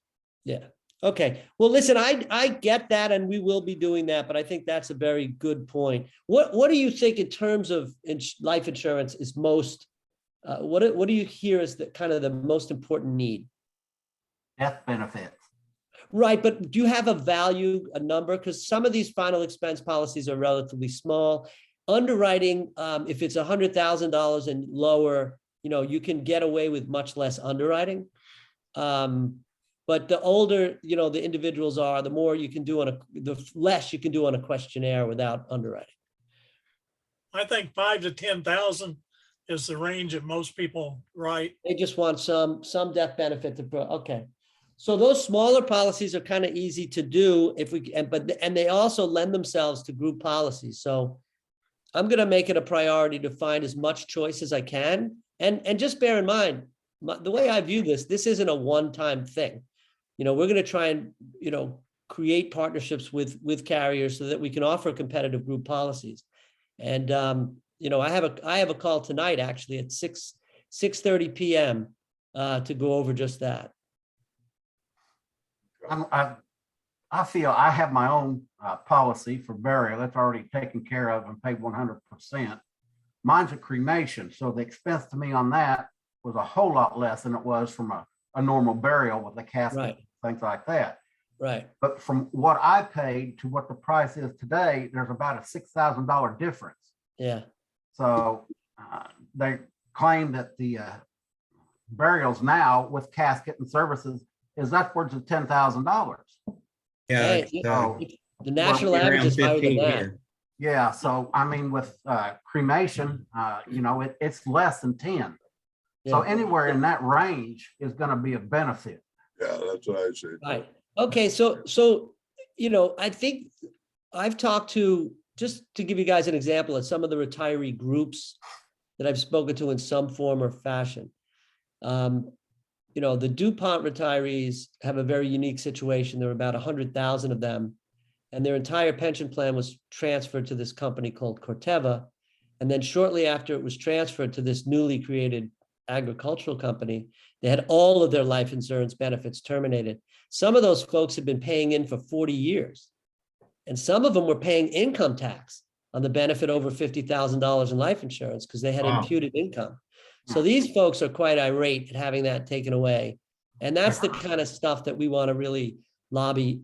Yeah. Okay. Well, listen, I get that, and we will be doing that, but I think that's a very good point. What do you think in terms of life insurance is most, what do you hear is the kind of the most important need? Death benefits. Right, but do you have a number? Because some of these final expense policies are relatively small. Underwriting, if it's $100,000 and lower, you can get away with much less underwriting. But the older, the individuals are, the more you can do the less you can do on a questionnaire without underwriting. I think 5 to 10,000 is the range that most people write. They just want some death benefit okay. So those smaller policies are kind of easy to do and they also lend themselves to group policies. So I'm going to make it a priority to find as much choice as I can. And just bear in mind, the way I view this isn't a one-time thing. We're going to try and, create partnerships with carriers so that we can offer competitive group policies. And, I have a call tonight, actually at 6:30 p.m. To go over just that. I feel I have my own policy for burial. That's already taken care of and paid 100%. Mine's a cremation. So the expense to me on that was a whole lot less than it was from a normal burial with a casket, Right. things like that. Right. But from what I paid to what the price is today, there's about a $6,000 difference. Yeah. So they claim that the burials now with casket and services is upwards of $10,000. Yeah. Hey, the national around average is higher than 15 that. here. Yeah, so I mean, with cremation, it's less than 10. So Yeah. anywhere in that range is going to be a benefit. Yeah, that's what I said. Right. Okay. So, I think I've talked to, just to give you guys an example of some of the retiree groups that I've spoken to in some form or fashion. The DuPont retirees have a very unique situation. There are about 100,000 of them, and their entire pension plan was transferred to this company called Corteva. And then shortly after it was transferred to this newly created agricultural company, they had all of their life insurance benefits terminated. Some of those folks had been paying in for 40 years. And some of them were paying income tax on the benefit over $50,000 in life insurance because they had Wow. imputed income. So these folks are quite irate at having that taken away. And that's the kind of stuff that we want to really lobby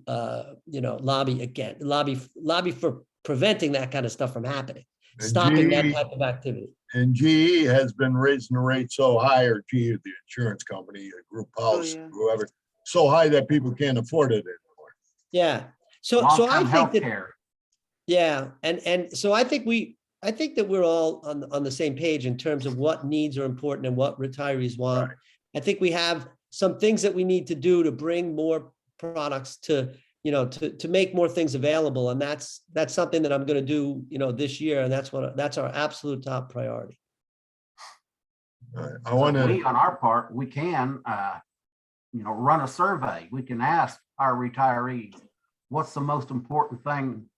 for preventing that kind of stuff from happening, And stopping that GE type of activity. And GE has been raising the rate so high, or GE, the insurance company, a group policy, yeah. whoever, so high that people can't afford it anymore. Yeah. So I Long-term think that, healthcare. yeah. And so I think that we're all on the same page in terms of what needs are important and what retirees want. Right. I think we have some things that we need to do to bring more products to make more things available. And that's something that I'm going to do, this year. And that's our absolute top priority. All right, I So want we, to, on our part, we can, run a survey. We can ask our retirees, what's the most important thing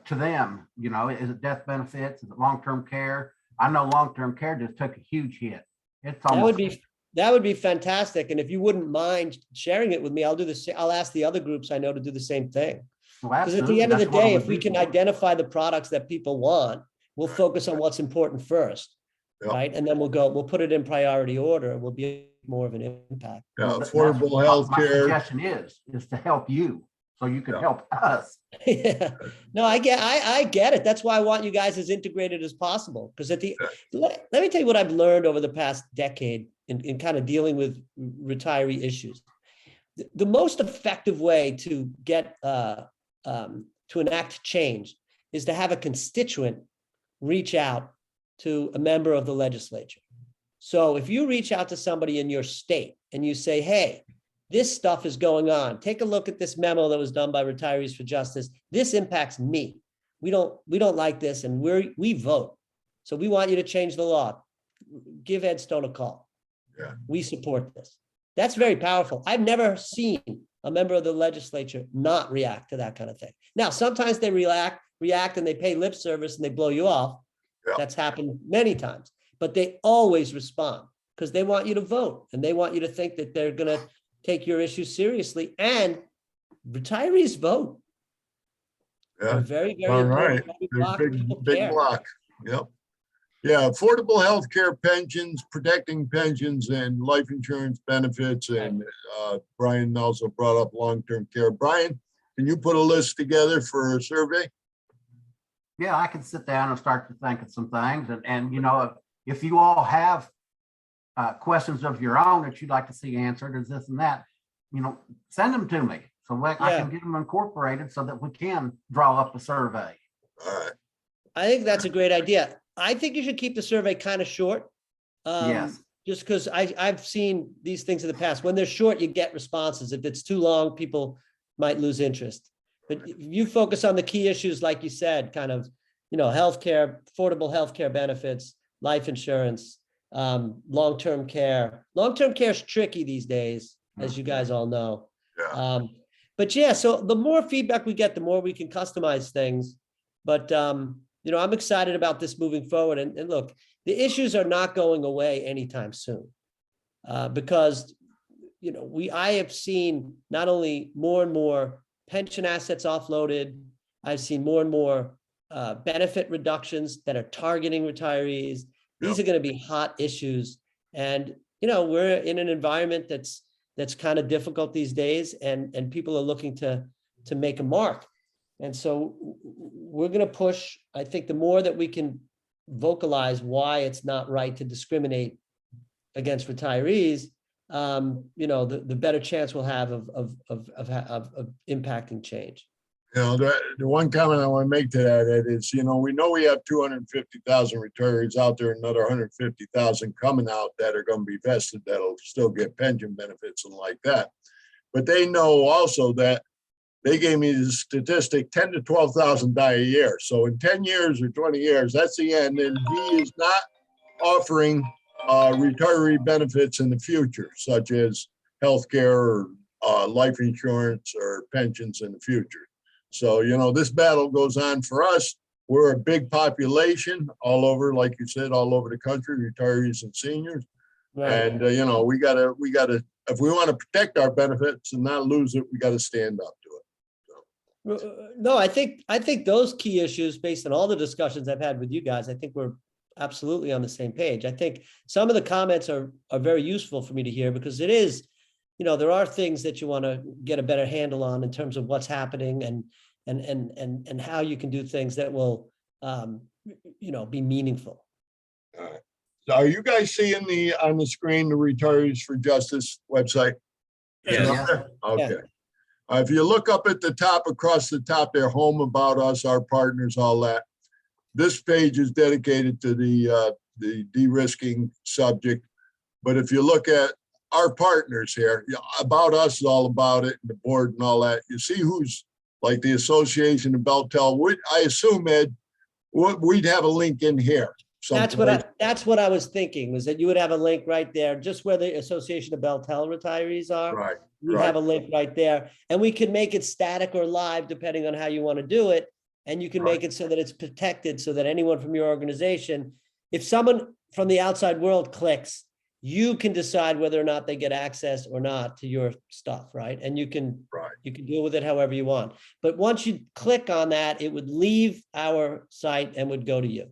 to them? Is it death benefits? Is it long-term care? I know long-term care just took a huge hit. It's almost. That would be fantastic. And if you wouldn't mind sharing it with me, I'll ask the other groups I know to do the same thing. Because at the end of the day, if we can identify the products that people want, we'll focus on what's important first. Yep. Right. And then we'll put it in priority order. We'll be more of an impact. Yeah, That's affordable what health My care. suggestion is to help you, so you can Yeah. help us. Yeah, no, I get it. That's why I want you guys as integrated as possible. Because let me tell you what I've learned over the past decade in kind of dealing with retiree issues. The most effective way to get to enact change is to have a constituent reach out to a member of the legislature. So if you reach out to somebody in your state and you say, hey, this stuff is going on. Take a look at this memo that was done by Retirees for Justice. This impacts me. We don't like this, and we vote. So we want you to change the law. Give Ed Stone a call. Yeah. We support this. That's very powerful. I've never seen a member of the legislature not react to that kind of thing. Now, sometimes they react and they pay lip service and they blow you off. Yeah. That's happened many times, but they always respond because they want you to vote and they want you to think that they're going to take your issues seriously, and retirees vote. Yeah. They're very, very All important. right. Every They're block people big care. block. Yep. Yeah, affordable health care, pensions, protecting pensions and life insurance benefits. And Brian also brought up long-term care. Brian, can you put a list together for a survey? Yeah, I can sit down and start to think of some things, and you know, if you all have questions of your own that you'd like to see answered, is this and that, you know, send them to me so I can get them incorporated so that we can draw up a survey. All right. I think that's a great idea. I think you should keep the survey kind of short. Yes. Just because I've seen these things in the past. When they're short, you get responses. If it's too long, people might lose interest. But if you focus on the key issues, like you said, kind of, you know, healthcare, affordable healthcare benefits, life insurance, long-term care. Long-term care is tricky these days, as you guys all know. Yeah. But yeah, so the more feedback we get, the more we can customize things. But you know, I'm excited about this moving forward. And look, the issues are not going away anytime soon, because you know, I have seen not only more and more pension assets offloaded, I've seen more and more benefit reductions that are targeting retirees. These are going to be hot issues, and you know, we're in an environment that's kind of difficult these days, and people are looking to make a mark. And so we're going to push. I think the more that we can vocalize why it's not right to discriminate against retirees, you know, the better chance we'll have of impacting change. You know, the one comment I want to make to that, Ed, is, you know we have 250,000 retirees out there, another 150,000 coming out that are going to be vested, that'll still get pension benefits and like that. But they know also that they gave me the statistic, 10 to 12,000 die a year. So in 10 years or 20 years, that's the end. And he is not offering retiree benefits in the future, such as healthcare or life insurance or pensions in the future. So, you know, this battle goes on for us. We're a big population all over, like you said, all over the country, retirees and seniors. Right. And, you know, we gotta, if we want to protect our benefits and not lose it, we got to stand up to it. No, I think those key issues, based on all the discussions I've had with you guys, I think we're absolutely on the same page. I think some of the comments are very useful for me to hear, because it is, you know, there are things that you want to get a better handle on in terms of what's happening and how you can do things that will, you know, be meaningful. All right. So are you guys seeing on the screen, the Retirees for Justice website? Yes. Okay. If you look up at the top, across the top there, home, about us, our partners, all that. This page is dedicated to the de-risking subject. But if you look at our partners here, about us is all about it, the board and all that. You see who's like the Association of Beltel. I assume, Ed, we'd have a link in here. That's what I was thinking, was that you would have a link right there, just where the Association of Beltel retirees are. Right. We have a link right there, and we can make it static or live depending on how you want to do it. And you can make it so that it's protected, so that anyone from your organization, if someone from the outside world clicks, you can decide whether or not they get access or not to your stuff, right? And you can deal with it however you want. But once you click on that, it would leave our site and would go to you.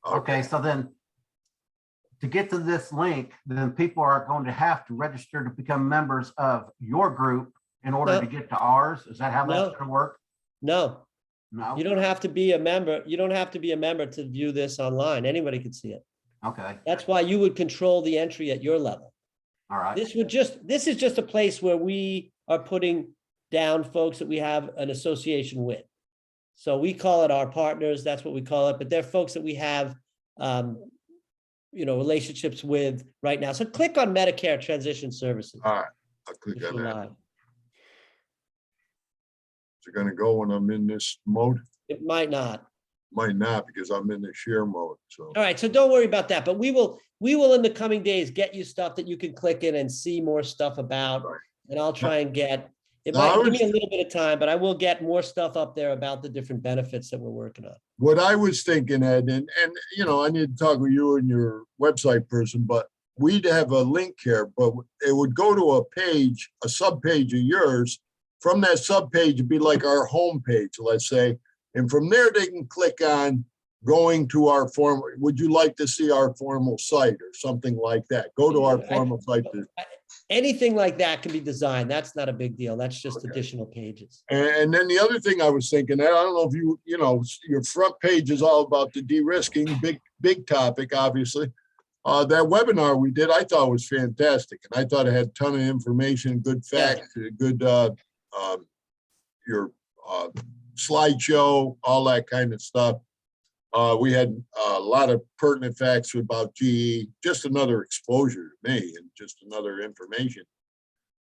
Okay, so then to get to this link, then people are going to have to register to become members of your group in order to get to ours. Is that how that's No. gonna work? No, No? you don't have to be a member. You don't have to be a member to view this online. Anybody can see it. Okay, That's why you would control the entry at your level. all right. This is just a place where we are putting down folks that we have an association with. So we call it our partners, that's what we call it, but they're folks that we have, relationships with right now. So click on Medicare Transition Services. All right, I'll click if on you're that. live. Is it gonna go when I'm in this mode? It might not. Might not, because I'm in the share mode, so. All right, so don't worry about that, but we will in the coming days get you stuff that you can click in and see more stuff about. Right. And I'll try and get, it No, I might give me was- a little bit of time, but I will get more stuff up there about the different benefits that we're working on. What I was thinking, Ed, and I need to talk with you and your website person, but we'd have a link here, but it would go to a page, a subpage of yours. From that subpage, it'd be like our homepage, let's say. And from there, they can click on going to our form. Would you like to see our formal site or something like that? Go to our I- formal site. Anything like that can be designed. That's not a big deal. That's just Okay. additional pages. And then the other thing I was thinking, Ed, I don't know if your front page is all about the de-risking, big topic, obviously. That webinar we did, I thought was fantastic. And I thought it had a ton of information, good facts, good, your slideshow, all that kind of stuff. We had a lot of pertinent facts about GE, just another exposure to me and just another information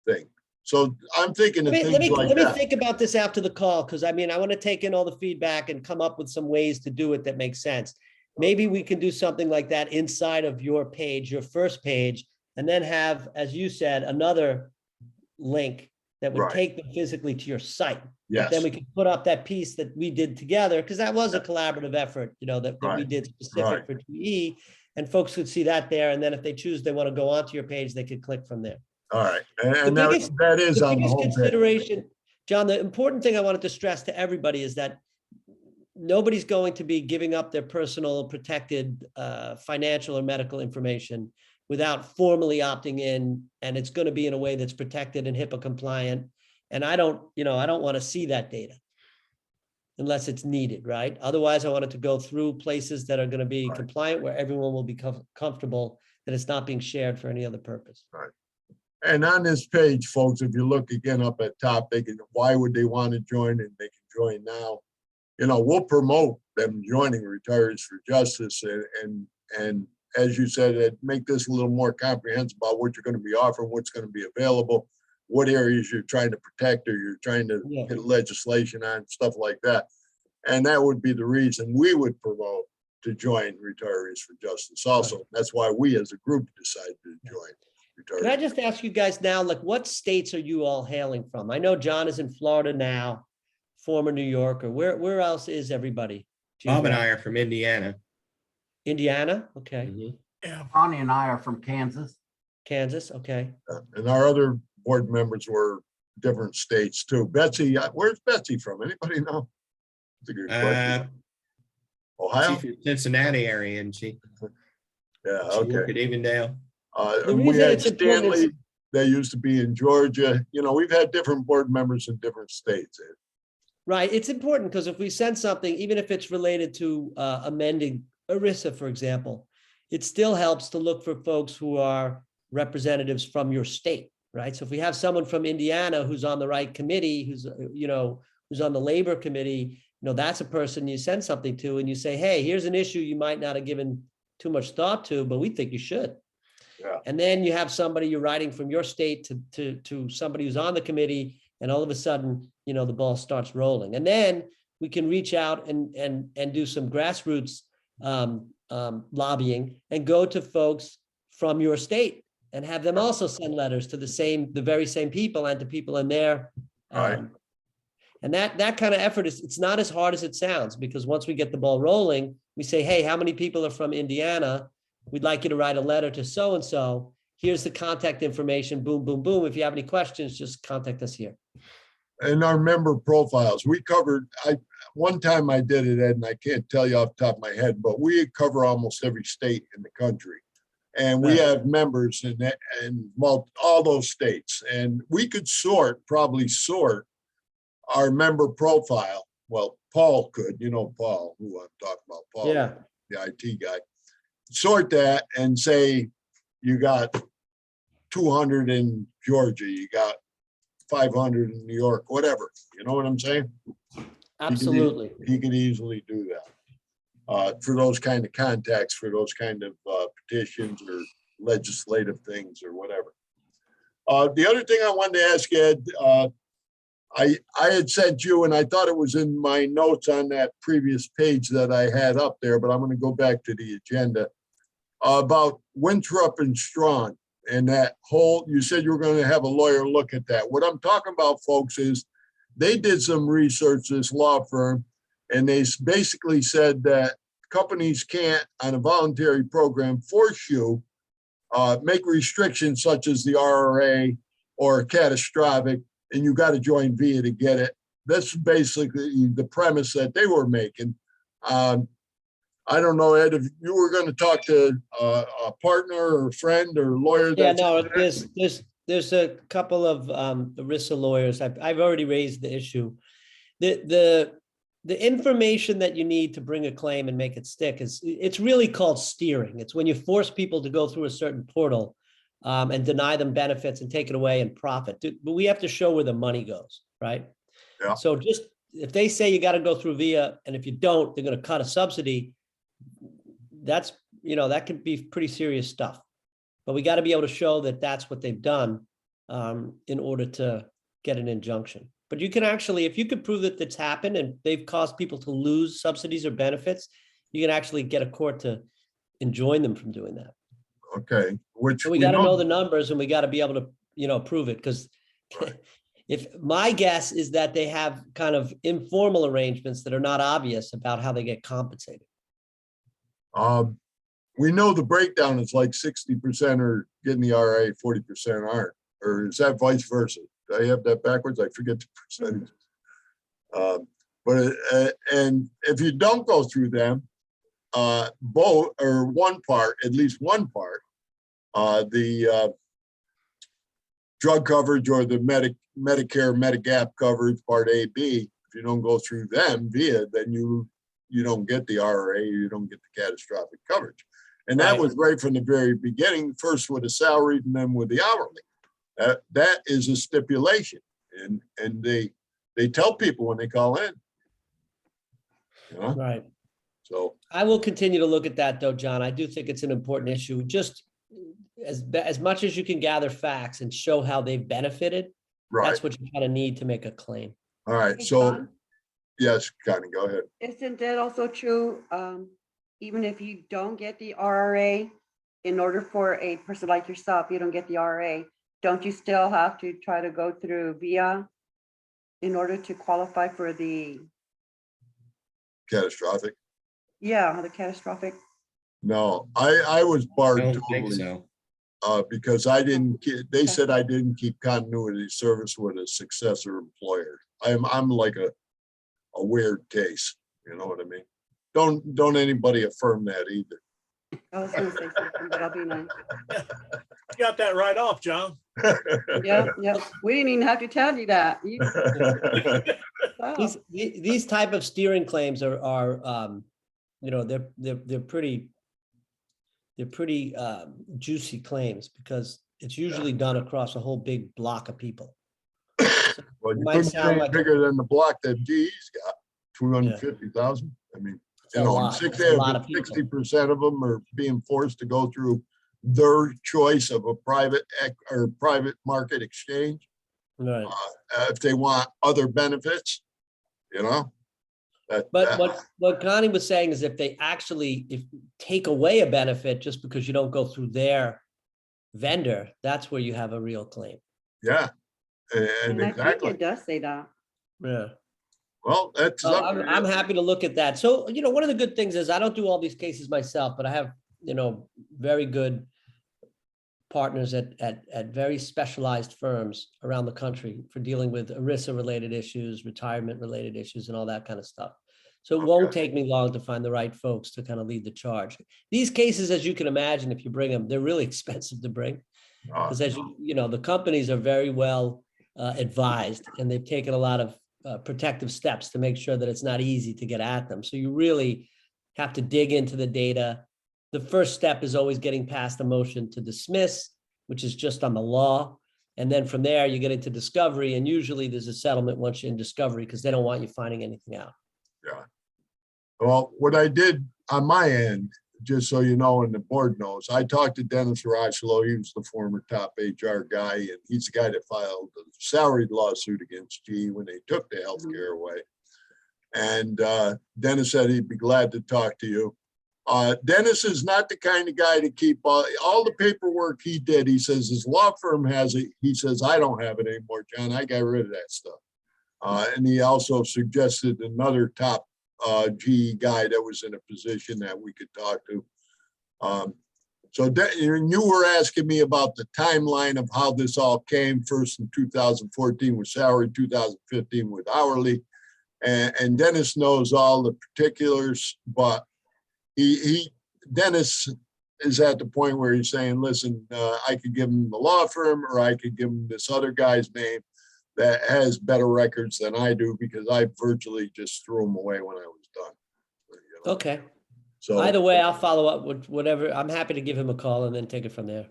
thing. So I'm thinking of Let things me like that. think about this after the call, because I want to take in all the feedback and come up with some ways to do it that make sense. Maybe we can do something like that inside of your page, your first page, and then have, as you said, another link that would Right. take them physically to your site. Yes, Then we can put up that piece that we did together, because that was a collaborative effort, that we Right. did specific Right. for GE. And folks could see that there. And then if they choose, they want to go onto your page, they could click from there. all right. And The that biggest- that is The on the biggest homepage. consideration, John, the important thing I wanted to stress to everybody is that nobody's going to be giving up their personal protected financial or medical information without formally opting in, and it's going to be in a way that's protected and HIPAA compliant. And I don't want to see that data unless it's needed, right? Otherwise, I want it to go through places that are going to be Right. compliant, where everyone will be comfortable that it's not being shared for any other purpose. And on this page, folks, if you look again up at top, they can, why would they want to join? And they can join now. We'll promote them joining Retirees for Justice and as you said, make this a little more comprehensive about what you're going to be offering, what's going to be available, what areas you're trying to protect or you're trying to Yeah. get legislation on, stuff like that. And that would be the reason we would promote to join Retirees for Justice also. That's why we as a group decided to join. Can I just ask you guys now, like, what states are you all hailing from? I know John is in Florida now, former New Yorker. Where else is everybody? Bob and I are from Indiana. Indiana, okay. Mhm. Yeah. Connie and I are from Kansas. Kansas, okay. And our other board members were different states too. Betsy, where's Betsy from? Anybody know? That's a good question. Ohio? She's from Cincinnati area, and she Yeah, worked okay. at Avondale. The We reason had it's important is- Stanley, they used to be in Georgia. We've had different board members in different states. Right, it's important because if we send something, even if it's related to amending ERISA, for example, it still helps to look for folks who are representatives from your state, right? So if we have someone from Indiana who's on the right committee, who's on the labor committee, that's a person you send something to and you say, hey, here's an issue you might not have given too much thought to, but we think you should. Yeah. And then you have somebody you're writing from your state to somebody who's on the committee, and all of a sudden, the ball starts rolling. And then we can reach out and do some grassroots lobbying and go to folks from your state and have them also send letters to the very same people and to people in there. Right. And that kind of effort it's not as hard as it sounds, because once we get the ball rolling, we say, hey, how many people are from Indiana? We'd like you to write a letter to so-and-so. Here's the contact information, boom, boom, boom. If you have any questions, just contact us here. And our member profiles, we covered, one time I did it, Ed, and I can't tell you off the top of my head, but we cover almost every state in the country. And we Right. have members in all those states, and we could probably sort our member profile. Well, Paul could, Paul, who I'm talking about, Paul, Yeah. the IT guy, sort that and say, you got 200 in Georgia, you got 500 in New York, whatever. You know what I'm saying? Absolutely. He could easily do that. For those kind of contacts, for those kind of petitions or legislative things or whatever. The other thing I wanted to ask Ed, I had sent you, and I thought it was in my notes on that previous page that I had up there, but I'm going to go back to the agenda about Winthrop and Strawn and that whole, you said you were going to have a lawyer look at that. What I'm talking about, folks, is they did some research, this law firm, and they basically said that companies can't, on a voluntary program, force you, make restrictions such as the RRA or catastrophic, and you got to join VIA to get it. That's basically the premise that they were making. I don't know, Ed, if you were going to talk to a partner or a friend or lawyer. Yeah, that's no, into that. there's a couple of ERISA lawyers. I've already raised the issue. The information that you need to bring a claim and make it stick it's really called steering. It's when you force people to go through a certain portal and deny them benefits and take it away and profit. But we have to show where the money goes, right? Yeah. So just if they say you got to go through VIA, and if you don't, they're going to cut a subsidy. That's, that could be pretty serious stuff. But we got to be able to show that that's what they've done in order to get an injunction. But you can actually, if you could prove that that's happened and they've caused people to lose subsidies or benefits, you can actually get a court to enjoin them from doing that. Okay, which So we got to know the numbers and we got to be able to, prove it. Because if my guess is that they have kind of informal arrangements that are not obvious about how they get compensated. We know the breakdown is like 60% are getting the RA, 40% aren't, or is that vice versa? Did I have that backwards? I forget the percentage. And if you don't go through them, both or one part, at least one part, the drug coverage or the Medicare, Medigap coverage, part A, B, if you don't go through them via, then you don't get the RRA, you don't get the catastrophic coverage. And that Right. was right from the very beginning, first with the salaried and then with the hourly. That is a stipulation. And they tell people when they call in. Right. So I will continue to look at that though, John. I do think it's an important issue. Just as much as you can gather facts and show how they've benefited, right. that's what you kind of need to make a claim. All right. Hey, So John, yes, Connie, go ahead. isn't that also true? Even if you don't get the RRA, in order for a person like yourself, you don't get the RRA, don't you still have to try to go through VIA in order to qualify for the, Catastrophic. the catastrophic? No, I was I barred don't think totally so. because I didn't, they said I didn't keep continuity of service with a successor employer. I'm like a weird case, you know what I mean? Don't anybody affirm that either. I was gonna say something, but I'll be nice. You got that right off, John. Yeah, we didn't even have to tell you that. Wow. These type of steering claims are they're pretty juicy claims because it's usually done across a whole big block of people. Well, you Might couldn't get sound any like bigger than the block that GE's got, 250,000. I mean, It's a lot. It's a lot of people. 60% of them are being forced to go through their choice of a private market exchange. Right. If they want other benefits, But what Connie was saying is if they actually take away a benefit just because you don't go through their vendor, that's where you have a real claim. yeah, and And I think exactly. it does say that. Yeah. Well, that's So up to I'm you. happy to look at that. So, one of the good things is I don't do all these cases myself, but I have, very good partners at very specialized firms around the country for dealing with ERISA related issues, retirement related issues and all that kind of stuff. So it won't Okay. take me long to find the right folks to kind of lead the charge. These cases, as you can imagine, if you bring them, they're really expensive to bring. Because as you know, the companies are very well advised, and they've taken a lot of protective steps to make sure that it's not easy to get at them. So you really have to dig into the data. The first step is always getting past a motion to dismiss, which is just on the law. And then from there, you get into discovery, and usually there's a settlement once you're in discovery because they don't want you finding anything out. Yeah. Well, what I did on my end, just so you know, and the board knows, I talked to Dennis Rochelo. He was the former top HR guy, and he's the guy that filed the salaried lawsuit against GE when they took the healthcare away. And Dennis said he'd be glad to talk to you. Dennis is not the kind of guy to keep all the paperwork he did. He says his law firm has it. He says, I don't have it anymore, John. I got rid of that stuff. And he also suggested another top GE guy that was in a position that we could talk to. So you were asking me about the timeline of how this all came, first in 2014 with salary, 2015 with hourly. And Dennis knows all the particulars, but Dennis is at the point where he's saying, listen, I could give him the law firm, or I could give him this other guy's name that has better records than I do, because I virtually just threw them away when I was done. You know? Okay. So Either way, I'll follow up with whatever. I'm happy to give him a call and then take it from there.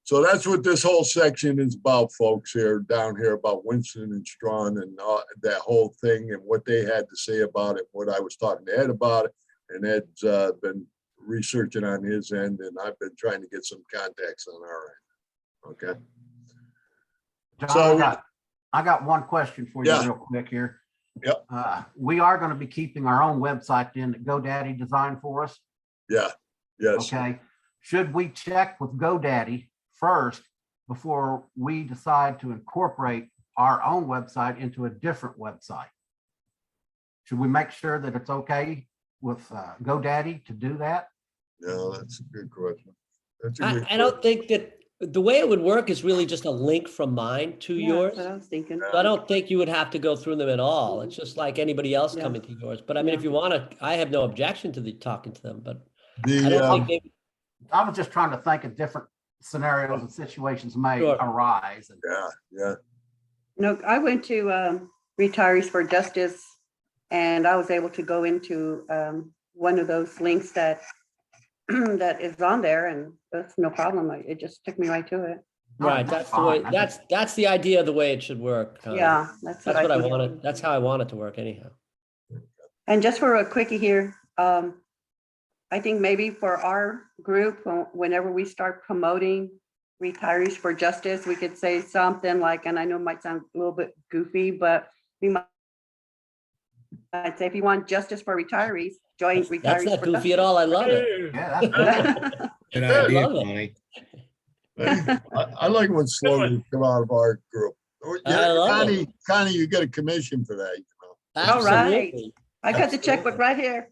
So that's what this whole section is about, folks, here down here about Winston and Strawn and that whole thing and what they had to say about it, what I was talking to Ed about it. And Ed's been researching on his end, and I've been trying to get some contacts on our end. Okay. John, So- I got one question for you Yeah. real quick here. Yep. We are going to be keeping our own website then that GoDaddy designed for us. Yeah. Yes. Okay. Should we check with GoDaddy first before we decide to incorporate our own website into a different website? Should we make sure that it's okay with GoDaddy to do that? No, that's a good question. That's a good I don't think that the way it would work is really just a link from mine to Yeah, yours. that's what I was thinking. So I don't think you would have to go through them at all. It's just like anybody else Yeah. coming to yours. But I mean, if you want to, I have no objection to talking to them, but I The don't think maybe, I was just trying to think of different scenarios and situations may Sure. arise. And yeah. No, I went to Retirees for Justice, and I was able to go into one of those links that that is on there, and that's no problem. It just took me right to it. right, that's that's the way, fine. that's the idea of the way it should work. Yeah, that's That's what I think. wanted. That's how I want it to work anyhow. And just for a quickie here, I think maybe for our group, whenever we start promoting Retirees for Justice, we could say something like, and I know it might sound a little bit goofy, but we might say, if you want justice for retirees, join Retirees That's not for goofy at Justice. all. I love it. Hey, yeah, that's good. Good I idea, love it. Connie. I like when slogans come out of our group. I love it. Connie, you get a commission for that, you know. All right. Absolutely. I got the checkbook right here.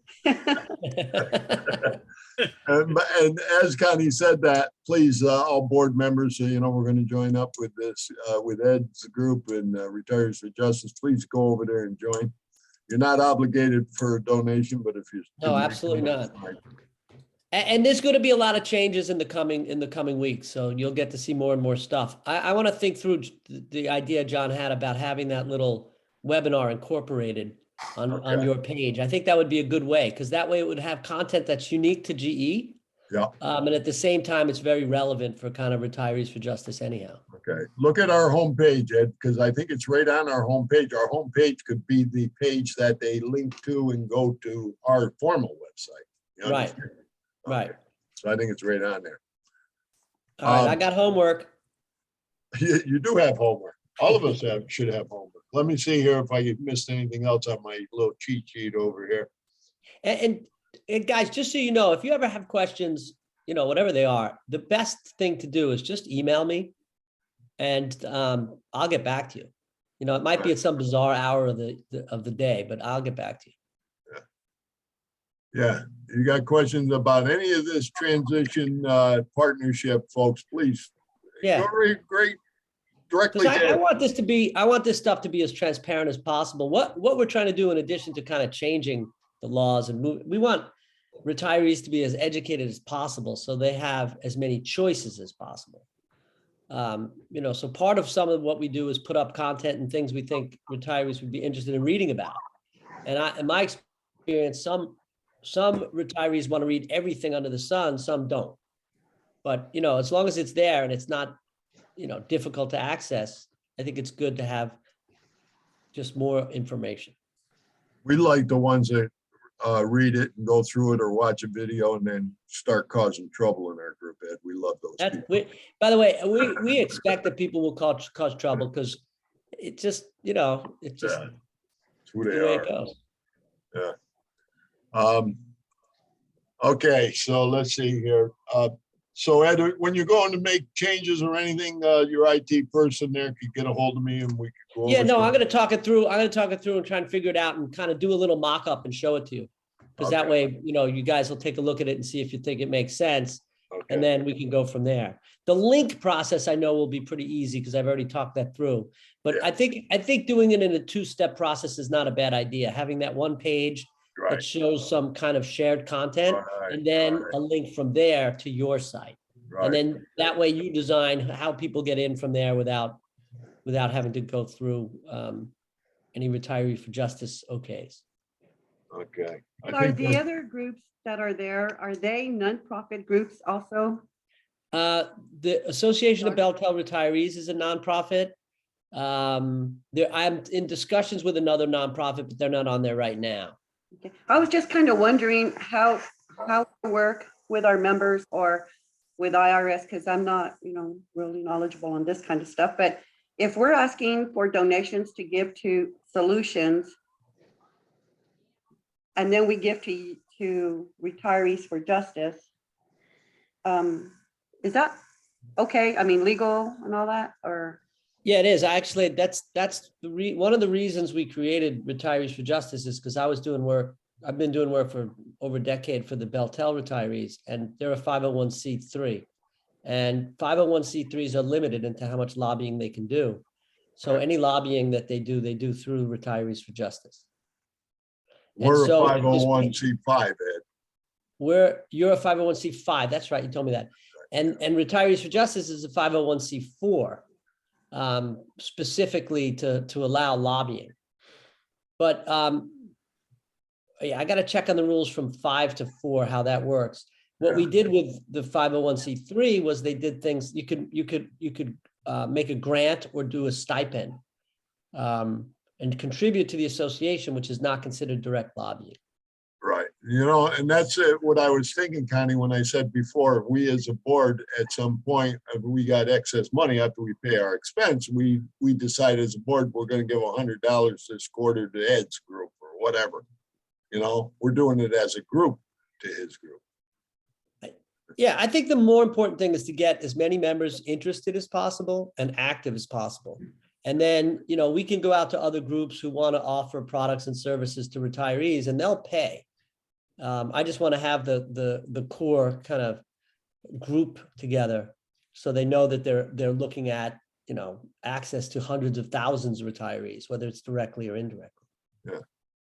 And as Connie said that, please, all board members, you know, we're going to join up with this, with Ed's group and Retirees for Justice. Please go over there and join. You're not obligated for a donation, but if you. No, absolutely not. And there's going to be a lot of changes in the coming weeks, so you'll get to see more and more stuff. I want to think through the idea John had about having that little webinar incorporated on Okay. your page. I think that would be a good way, because that way it would have content that's unique to GE. Yeah. And at the same time, it's very relevant for kind of Retirees for Justice anyhow. Okay, look at our homepage, Ed, because I think it's right on our homepage. Our homepage could be the page that they link to and go to our formal website. You Right. understand? Right. Okay, so I think it's right on there. All right, I got homework. You do have homework. All of us should have homework. Let me see here if I missed anything else on my little cheat sheet over here. And guys, just so you know, if you ever have questions, you know, whatever they are, the best thing to do is just email me and I'll get back to you. You know, it might be at some bizarre hour of the day, but I'll get back to you. Yeah, you got questions about any of this transition partnership, folks, please. Yeah. Great directly Because I to, want this to be, I want this stuff to be as transparent as possible. What we're trying to do in addition to kind of changing the laws and we want retirees to be as educated as possible so they have as many choices as possible. You know, so part of some of what we do is put up content and things we think retirees would be interested in reading about. And in my experience, some retirees want to read everything under the sun, some don't. But, you know, as long as it's there and it's not, you know, difficult to access, I think it's good to have just more information. we like the ones that read it and go through it or watch a video and then start causing trouble in our group, Ed. We love those That's, people. by the way, we expect that people will cause trouble because it just, you know, it's just Yeah, it's who the they way are. it goes. Okay, so let's see here. So Ed, when you're going to make changes or anything, your IT person there could get a hold of me and we could go over. Yeah, no, some- I'm gonna talk it through. I'm gonna talk it through and try and figure it out and kind of do a little mock-up and show it to you. Because that Okay. way, you know, you guys will take a look at it and see if you think it makes sense. Okay. And then we can go from there. The link process I know will be pretty easy because I've already talked that through. But Yeah. I think doing it in a two-step process is not a bad idea. Having that one page that Right, shows some kind of shared content Right, and then right. a link from there to your site. right. And then that way you design how people get in from there without having to go through any retiree for justice okays. Okay. I Are think the that- other groups that are there, are they nonprofit groups also? The Association of Belltel Retirees is a nonprofit. I'm in discussions with another nonprofit, but they're not on there right now. Okay. I was just kind of wondering how we work with our members or with IRS, because I'm not, you know, really knowledgeable on this kind of stuff. But if we're asking for donations to give to Solutions, and then we give to Retirees for Justice, is that okay? I mean, legal and all that, or? Yeah, it is. Actually, that's one of the reasons we created Retirees for Justice is because I was doing work. I've been doing work for over a decade for the Belltel retirees, and they're a 501c3. And 501c3s are limited into how much lobbying they can do. So any lobbying that they do through Retirees for Justice. We're a so- 501c5, Ed. You're a 501c5. That's right. You told me that. And Retirees for Justice is a 501c4, specifically to allow lobbying. But yeah, I got to check on the rules from 5 to 4, how that works. What we did with the 501c3 was they did things, you could make a grant or do a stipend and contribute to the association, which is not considered direct lobbying. Right. You know, and that's what I was thinking, Connie, when I said before, we as a board, at some point, if we got excess money after we pay our expense, we decide as a board, we're going to give $100 this quarter to Ed's group or whatever. You know, we're doing it as a group to his group. Yeah, I think the more important thing is to get as many members interested as possible and active as possible. And then, you know, we can go out to other groups who want to offer products and services to retirees and they'll pay. I just want to have the core kind of group together so they know that they're looking at, you know, access to hundreds of thousands of retirees, whether it's directly or indirectly. Yeah.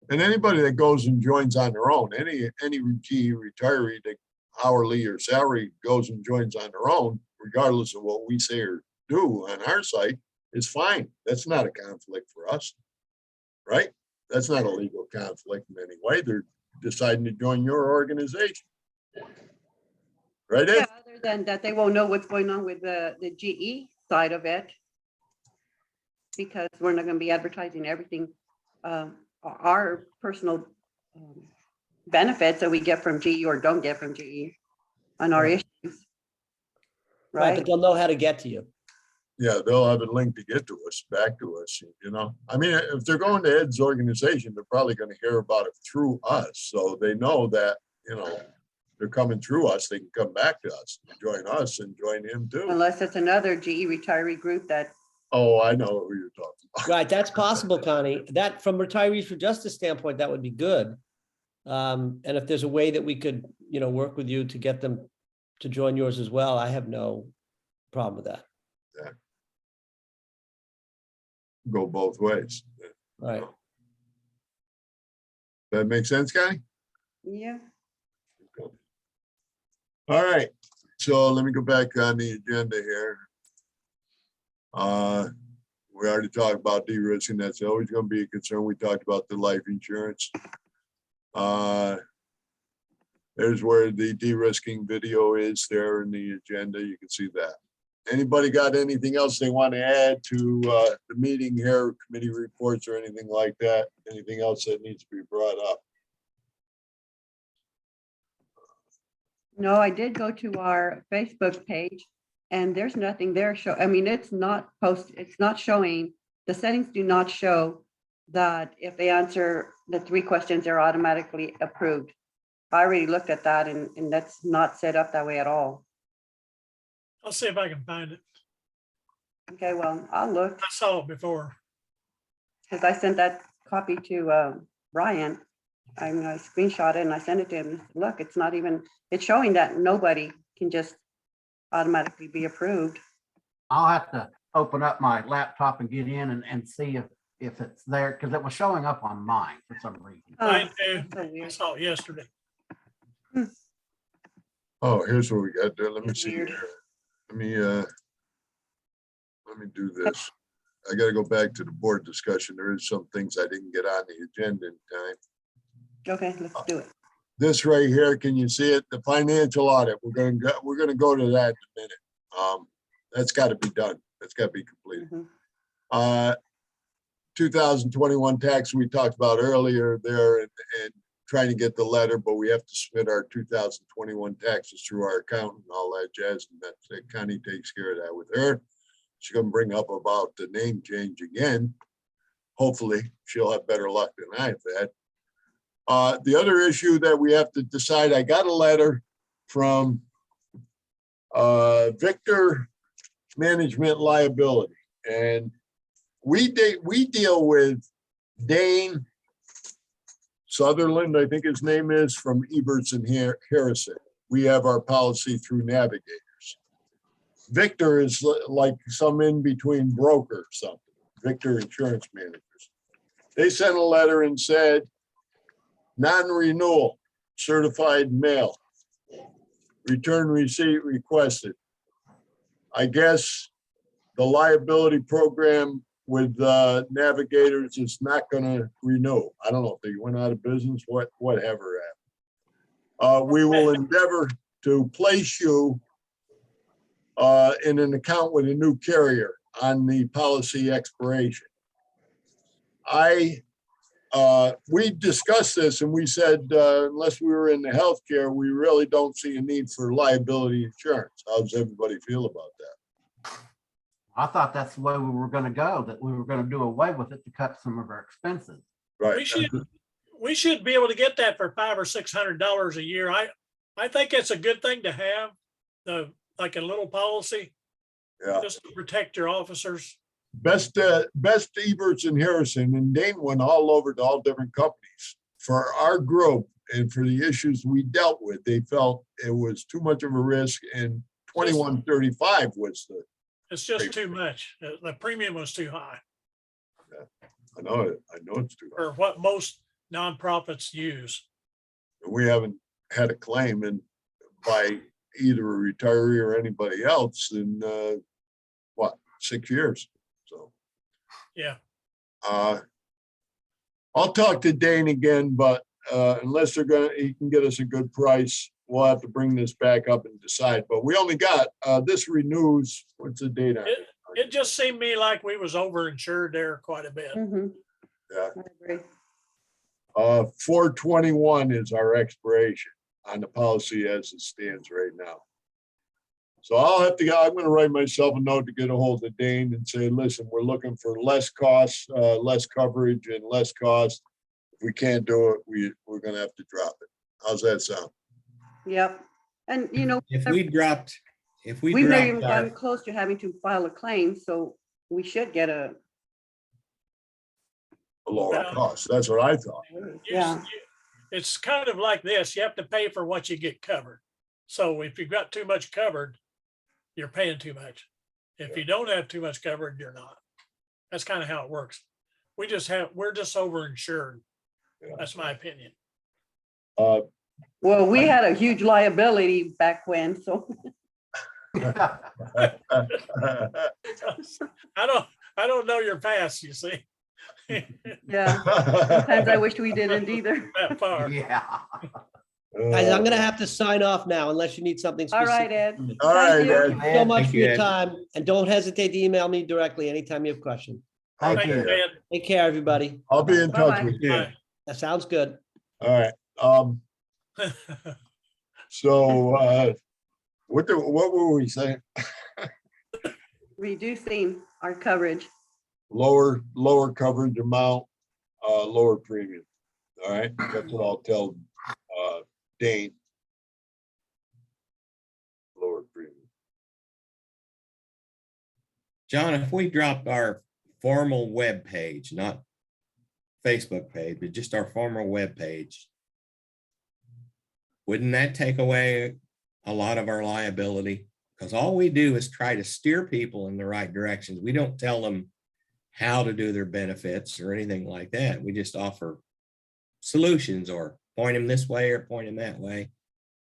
And anybody that goes and joins on their own, any GE retiree that hourly or salary goes and joins on their own, regardless of what we say or do on our site, is fine. That's not a conflict for us, right? That's not a legal conflict in any way. They're deciding to join your organization. Right, Ed? Yeah, other than that, they won't know what's going on with the GE side of it. Because we're not gonna be advertising everything, our personal benefits that we get from GE or don't get from GE on our issues. Right, but Right? they'll know how to get to you. Yeah, they'll have a link to get to us, back to us, you know. I mean, if they're going to Ed's organization, they're probably going to hear about it through us. So they know that, you know, they're coming through us. They can come back to us, join us and join him too. Unless it's another GE retiree group that, Oh, I know who you're talking about. Right, that's possible, Connie. That from Retirees for Justice standpoint, that would be good. And if there's a way that we could, you know, work with you to get them to join yours as well, I have no problem with that. go both ways. Right. That makes sense, Connie? Yeah. All right, so let me go back on the agenda here. We already talked about de-risking. That's always gonna be a concern. We talked about the life insurance. There's where the de-risking video is there in the agenda. You can see that. Anybody got anything else they want to add to the meeting here, committee reports or anything like that? Anything else that needs to be brought up? No, I did go to our Facebook page and there's nothing there I mean, it's not showing, the settings do not show that if they answer the 3 questions, they're automatically approved. I already looked at that and that's not set up that way at all. I'll see if I can find it. Okay, well, I'll look I saw it before. because I sent that copy to Brian. I screenshot it and I sent it to him. Look, it's not even, it's showing that nobody can just automatically be approved. I'll have to open up my laptop and get in and see if it's there, because it was showing up on mine for some reason. I Oh, do. that's so I weird. saw it yesterday. Oh, here's what we got there. Let me That's see weird. here. Let me do this. I gotta go back to the board discussion. There is some things I didn't get on the agenda in time. Okay, let's do it. This right here, can you see it? The financial audit, we're gonna go to that in a minute. That's gotta be done. That's gotta be completed. Mhm. 2021 tax we talked about earlier there and trying to get the letter, but we have to submit our 2021 taxes through our accountant and all that jazz. And that Connie takes care of that with her. She's gonna bring up about the name change again. Hopefully she'll have better luck than I've had. The other issue that we have to decide, I got a letter from Victor Management Liability, and we deal with Dane Sutherland, I think his name is, from Eberts and Harrison. We have our policy through Navigators. Victor is like some in-between broker or something, Victor Insurance Managers. They sent a letter and said, non-renewal, certified mail, return receipt requested. I guess the liability program with Navigators is not gonna renew. I don't know if they went out of business, whatever. We will endeavor to place you in an account with a new carrier on the policy expiration. We discussed this and we said, unless we were in the healthcare, we really don't see a need for liability insurance. How does everybody feel about that? I thought that's the way we were gonna go, that we were gonna do away with it to cut some of our expenses. Right. We should be able to get that for $500 or $600 a year. I think it's a good thing to have, like a little policy, Yeah. just to protect your officers. Best Eberts and Harrison, and Dane went all over to all different companies. For our group and for the issues we dealt with, they felt it was too much of a risk, and 2135 was the, It's just too much. The premium was too high I know it's too high. for what most nonprofits use. We haven't had a claim in by either a retiree or anybody else in 6 years. So Yeah. I'll talk to Dane again, but unless he can get us a good price, we'll have to bring this back up and decide. But we only got this renews. What's the date on it? It just seemed to me like we was overinsured there quite a bit. Mhm. Yeah. I agree. 4/21 is our expiration on the policy as it stands right now. So I'm gonna write myself a note to get a hold of Dane and say, listen, we're looking for less costs, less coverage and less cost. If we can't do it, we're gonna have to drop it. How's that sound? Yep. And If we dropped we've never even our, gotten close to having to file a claim, so we should get a, A lower Well- cost. That's what I thought. yeah. It's kind of like this. You have to pay for what you get covered. So if you've got too much covered, you're paying too much. If you don't have too much covered, you're not. That's kind of how it works. We're just overinsured. Yeah. That's my opinion. Well, we had a huge liability back when, so I don't know your past, you see. yeah, sometimes I wish we didn't either. That far. Yeah. Guys, I'm gonna have to sign off now unless you need something All right, specific. Ed. All right, Thank you. Ed. Thank you so much Thank for you, your Ed. time, and don't hesitate to email me directly anytime you have questions. Thank Thank you. you, Ed. Take care, everybody. I'll be in touch Bye-bye. with you. Bye. That sounds good. All right. So what were we saying? Reducing our coverage. Lower coverage amount, lower premium. All right, that's what I'll tell Dane. Lower premium. John, if we dropped our formal web page, not Facebook page, but just our formal web page, wouldn't that take away a lot of our liability? Because all we do is try to steer people in the right directions. We don't tell them how to do their benefits or anything like that. We just offer solutions or point them this way or point them that way.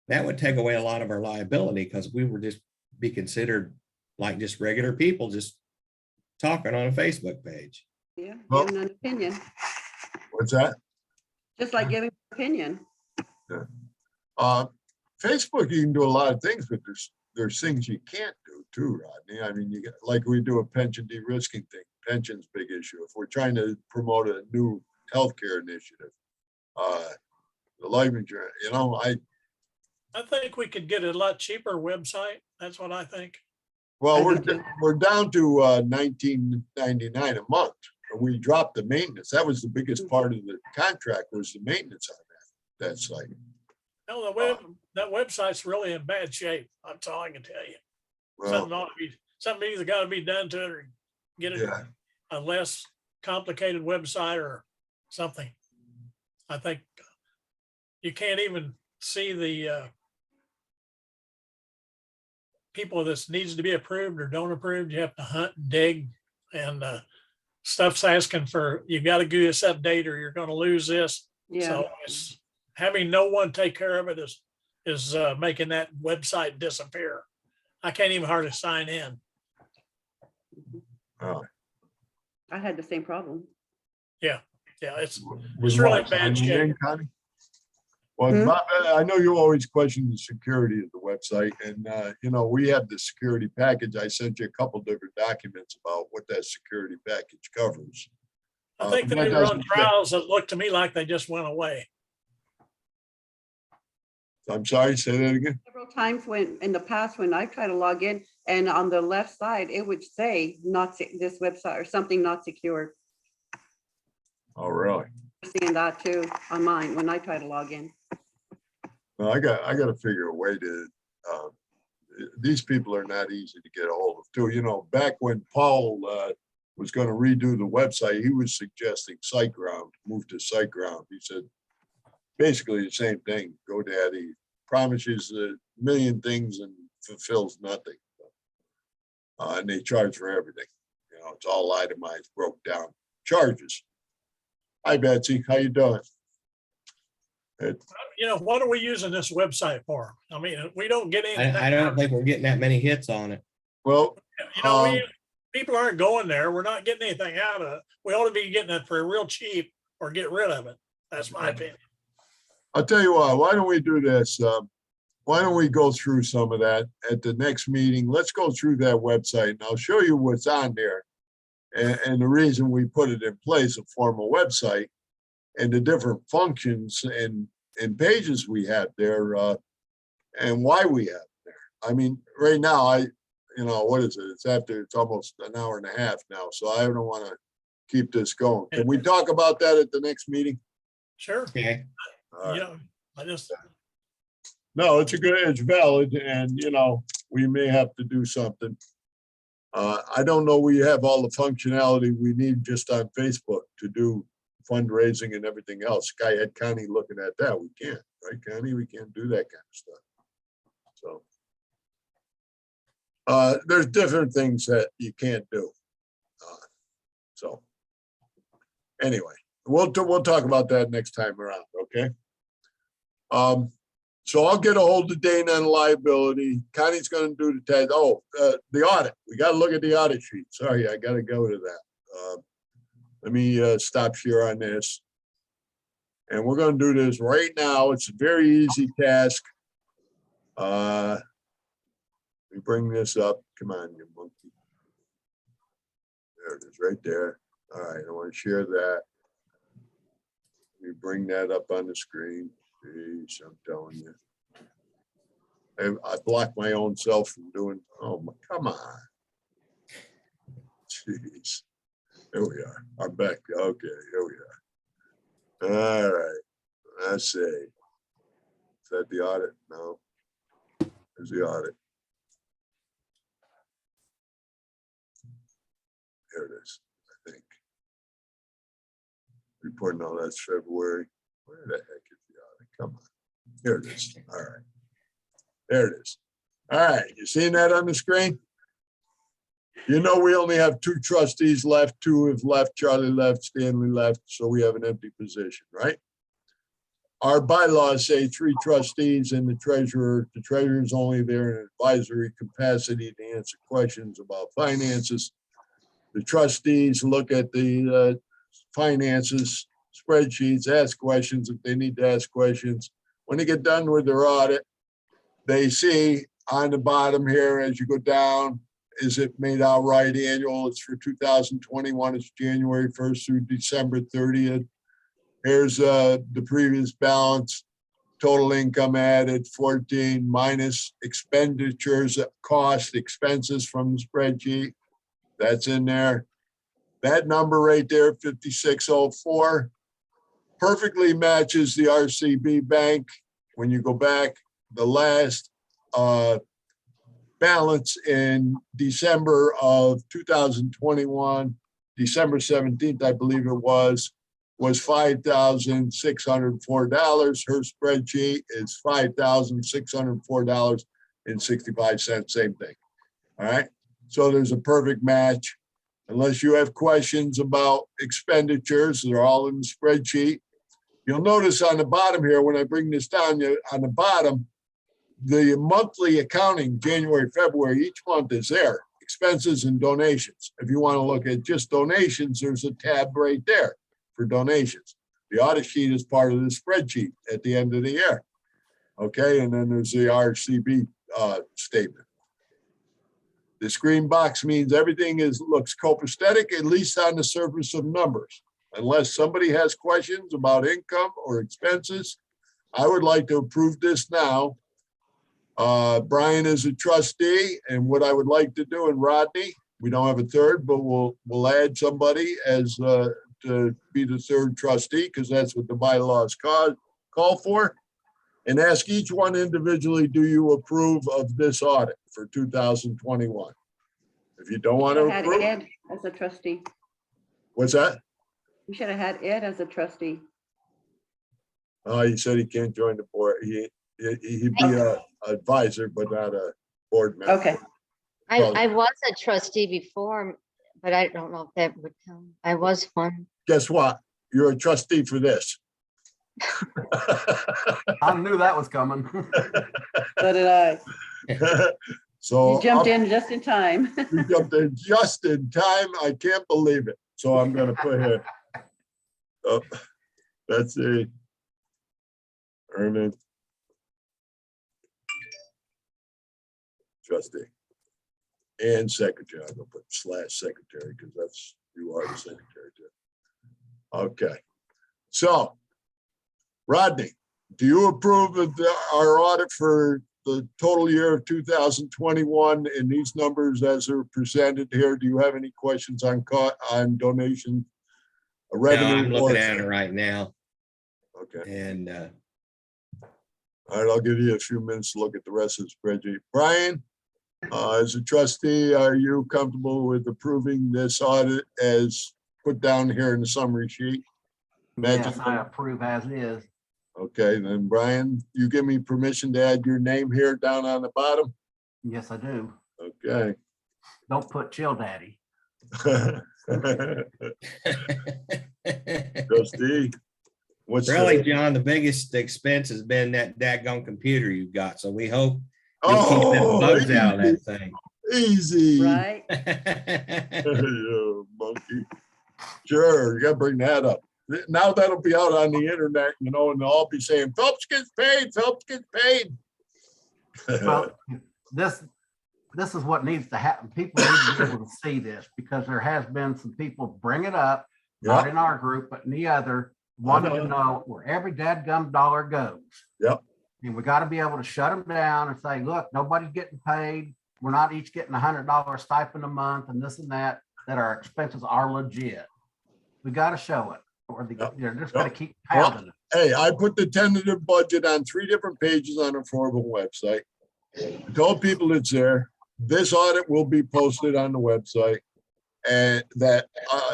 That would take away a lot of our liability because we would just be considered like just regular people just talking on a Facebook page. Yeah, Well- giving an opinion, What's that? just like giving an opinion. Facebook, you can do a lot of things, but there's things you can't do too, Rodney. I mean, you get, like we do a pension de-risking thing. Pension's big issue. If we're trying to promote a new healthcare initiative, the life insurance, I think we could get a lot cheaper website. That's what I think. well, I do too. we're down to $19.99 a month. And we dropped the maintenance. That was the biggest part of the contract was the maintenance on that site. No, that website's really in bad shape. That's all I can tell you. Well, Something either got to be done to it or get it yeah, a less complicated website or something. I think you can't even see the people that needs to be approved or don't approve. You have to hunt and dig, and stuff's asking for, you got to do this update or you're going to lose this. Yeah, So it's having no one take care of it is making that website disappear. I can't even hardly sign in. oh, I had the same problem. Yeah, it's was really what, bad signing shape. in, Connie? Well, Hmm? Bob, I know you always question the security of the website, and we have the security package. I sent you a couple different documents about what that security package covers. I think But they that were on doesn't fit. trials that looked to me like they just went away. I'm sorry, say that again. Several times when, in the past, when I try to log in and on the left side, it would say this website or something not secured. Oh, really? Seeing that too on mine when I try to log in. No, I got to figure a way to, these people are not easy to get a hold of too. Back when Paul was going to redo the website, he was suggesting SiteGround, move to SiteGround. He said, basically the same thing, GoDaddy promises a million things and fulfills nothing. And they charge for everything. It's all itemized, broke down, charges. Hi, Betsy, how you doing? What are we using this website for? I mean, we don't get anything. I don't think we're getting that many hits on it. Well, People aren't going there. We're not getting anything out of it. We ought to be getting it for real cheap or get rid of it. That's my opinion. I'll tell you what, why don't we do this? Why don't we go through some of that at the next meeting? Let's go through that website and I'll show you what's on there. And the reason we put it in place, a formal website, and the different functions and pages we have there, and why we have it there. I mean, right now, what is it? It's almost an hour and a half now, so I don't want to keep this going. Can we talk about that at the next meeting? Sure. Okay. All right. No, it's valid, and we may have to do something. I don't know we have all the functionality we need just on Facebook to do fundraising and everything else. Guy had Connie looking at that. We can't, right, Connie? We can't do that kind of stuff. So there's different things that you can't do. So anyway, we'll talk about that next time around, okay? So I'll get a hold of Dana on liability. Connie's gonna do the test. Oh, the audit. We gotta look at the audit sheet. Sorry, I gotta go to that. Let me stop share on this. And we're gonna do this right now. It's a very easy task. Let me bring this up. Come on, you monkey. There it is, right there. All right, I want to share that. Let me bring that up on the screen. Jeez, I'm telling you. I blocked my own self from doing, oh, come on. Jeez. Here we are. I'm back. Okay, here we are. All right. Let's see. Is that the audit? No. There's the audit. There it is, I think. Report, no, that's February. Where the heck is the audit? Come on. Here it is. All right. There it is. All right. You seeing that on the screen? You know, we only have 2 trustees left. 2 have left. Charlie left, Stanley left. So we have an empty position, right? Our bylaws say 3 trustees and the treasurer. The treasurer is only there in an advisory capacity to answer questions about finances. The trustees look at the finances, spreadsheets, ask questions if they need to ask questions. When they get done with their audit, they see on the bottom here, as you go down, is it made out right? Annual, it's for 2021, it's January 1st through December 30th. Here's the previous balance, total income added 14 minus expenditures, cost, expenses from the spreadsheet. That's in there. That number right there, 5604, perfectly matches the RCB bank. When you go back, the last balance in December of 2021, December 17th, I believe it was $5,604. Her spreadsheet is $5,604.65, same thing. All right. So there's a perfect match. Unless you have questions about expenditures, they're all in the spreadsheet. You'll notice on the bottom here, when I bring this down, on the bottom, the monthly accounting, January, February, each month is there. Expenses and donations. If you want to look at just donations, there's a tab right there for donations. The audit sheet is part of the spreadsheet at the end of the year. Okay, and then there's the RCB statement. This green box means everything looks copacetic, at least on the surface of numbers. Unless somebody has questions about income or expenses, I would like to approve this now. Brian is a trustee, and what I would like to do, and Rodney, we don't have a third, but we'll add somebody as to be the third trustee, because that's what the bylaws call for. And ask each one individually, do you approve of this audit for 2021? If you don't want to Had approve, Ed as a trustee. what's that? We should have had Ed as a trustee. He said he can't join the board. He'd be a advisor, but not a board member. Okay. I was a trustee before, but I don't know if that would count. I was one. Guess what? You're a trustee for this. I knew that was coming. So did I. So You jumped in just in time. you jumped in just in time. I can't believe it. So I'm going to put here. Oh, let's see. Ernie. Trustee. And secretary. I'm going to put / secretary because that's, you are the secretary too. Okay. So, Rodney, do you approve of our audit for the total year of 2021 in these numbers as they're presented here? Do you have any questions on donation No, revenue? I'm looking at it right now, Okay. and All right, I'll give you a few minutes to look at the rest of the spreadsheet. Brian, as a trustee, are you comfortable with approving this audit as put down here in the summary sheet? Yes, I approve as is. Okay, then Brian, you give me permission to add your name here down on the bottom? Yes, I do. Okay. Don't put Chill Daddy. Trustee, what's Really, the- John, the biggest expense has been that daggone computer you've got, so we hope you'll keep the Oh, bugs out of that thing. easy. Right? You monkey. Sure, you gotta bring that up. Now that'll be out on the internet, you know, and they'll all be saying, Phelps gets paid, Phelps gets paid. Well, this is what needs to happen. People need to be able to see this because there has been some people bring it up, not Yeah. in our group, but in the other, wanting to know where every dadgum dollar goes. Yep. And we got to be able to shut them down and say, look, nobody's getting paid. We're not each getting $100 stipend a month and this and that, that our expenses are legit. We got to show it, or they're just going to keep pounding it. Hey, I put the tentative budget on 3 different pages on a formal website. I told people it's there. This audit will be posted on the website. And that,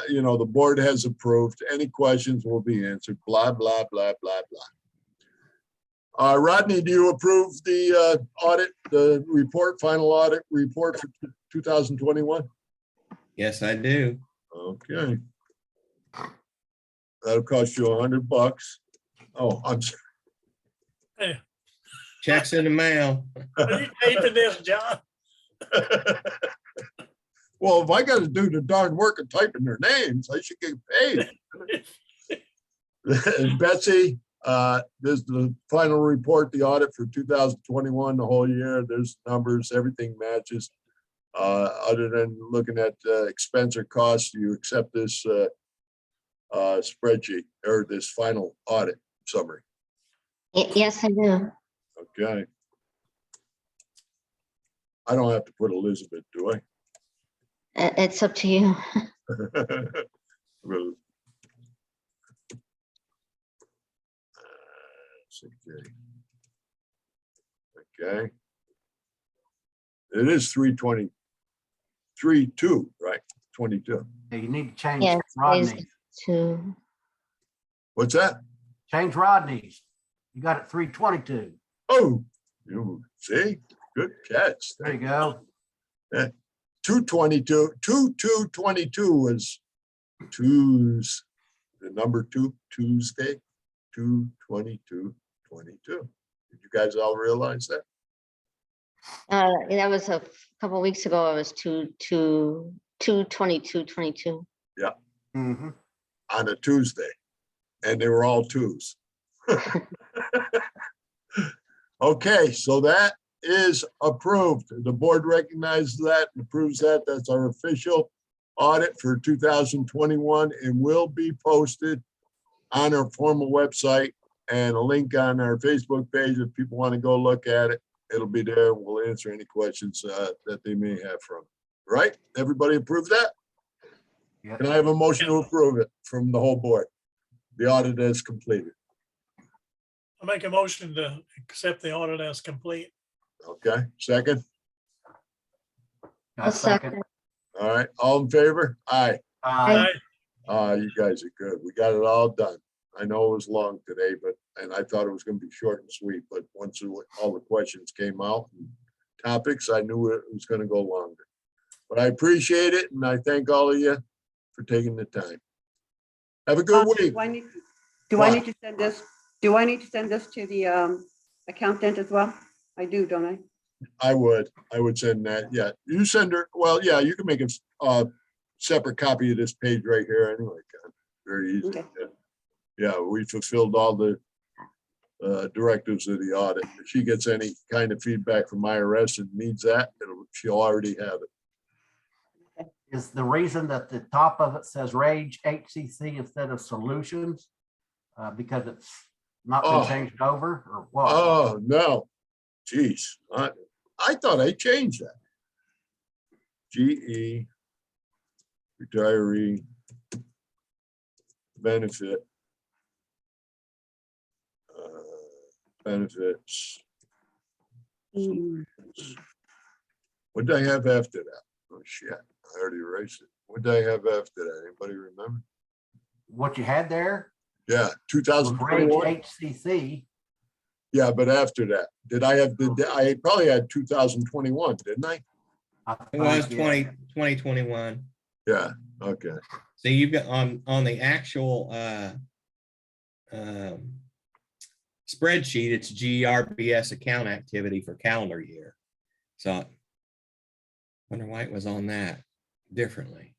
you know, the board has approved. Any questions will be answered, blah, blah, blah, blah, blah. Rodney, do you approve the audit, the report, final audit report for 2021? Yes, I do. Okay. That'll cost you $100. Oh, I'm sorry. Checks in the mail. Are you taping this, John? Well, if I got to do the darn work of typing their names, I should get paid. And Betsy, there's the final report, the audit for 2021, the whole year. There's numbers, everything matches. Other than looking at expense or cost, you accept this spreadsheet or this final audit summary. Yes, I do. Okay. I don't have to put Elizabeth, do I? It's up to you. Well, okay. It is 320, 3-2, right? 22. Yeah, you need to change Yes, Rodney's. to, What's that? Change Rodney's. You got it 322. Oh, you see, good catch. There you go. 222, 2222 was the number 2, Tuesday, 2/22/22. Did you guys all realize that? that was a couple weeks ago. It was 2/22/22. Mhm. On a Tuesday, and they were all 2s. Okay, so that is approved. The board recognizes that and approves that. That's our official audit for 2021 and will be posted on our formal website and a link on our Facebook page. If people want to go look at it, it'll be there. We'll answer any questions that they may have from it. Right? Everybody approve that? Yeah. Can I have a motion to approve it from the whole board? The audit is completed. I make a motion to accept the audit as complete. Okay, second. Got a A second. All right, all in favor? Aye. Uh, You guys are good. We got it all done. I know it was long today, and I thought it was gonna be short and sweet, but once all the questions came out, and topics, I knew it was gonna go longer. But I appreciate it, and I thank all of you for taking the time. Have a good week. Do I need to send this? Do I need to send this to the accountant as well? I do, don't I? I would send that, yeah. You send her, well, yeah, you can make a separate copy of this page right here anyway, Ken. Very easy. Okay. Yeah, we fulfilled all the directives of the audit. If she gets any kind of feedback from IRS and needs that, she'll already have it. is the reason that the top of it says Rage HCC instead of Solutions because it's not Oh. been changed over or what? Oh, no. Geez, I thought I changed that. GE retiree benefit. Benefits. What did I have after that? Oh, shit, I already erased it. What did I have after that? Anybody remember? What you had there Yeah, was Rage 2021. HCC. Yeah, but after that, did I have I probably had 2021, didn't I? It was think, yeah. 2021. Yeah, okay. So you've got on the actual spreadsheet, it's GERBS account activity for calendar year. So wonder why it was on that differently.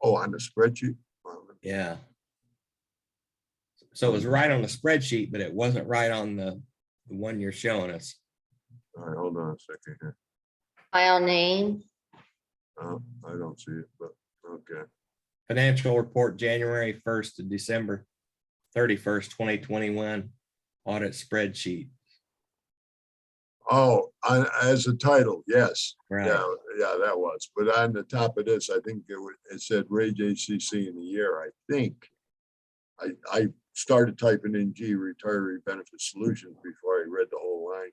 Oh, on the spreadsheet? Yeah. So it was right on the spreadsheet, but it wasn't right on the one you're showing us. All right, hold on a second here. File name. Oh, I don't see it, but okay. Financial report, January 1st to December 31st, 2021, audit spreadsheet. Oh, as a title, yes. Right. Yeah, that was. But on the top of this, I think it said Rage ACC in the year, I think. I started typing in G retiree benefit solutions before I read the whole line.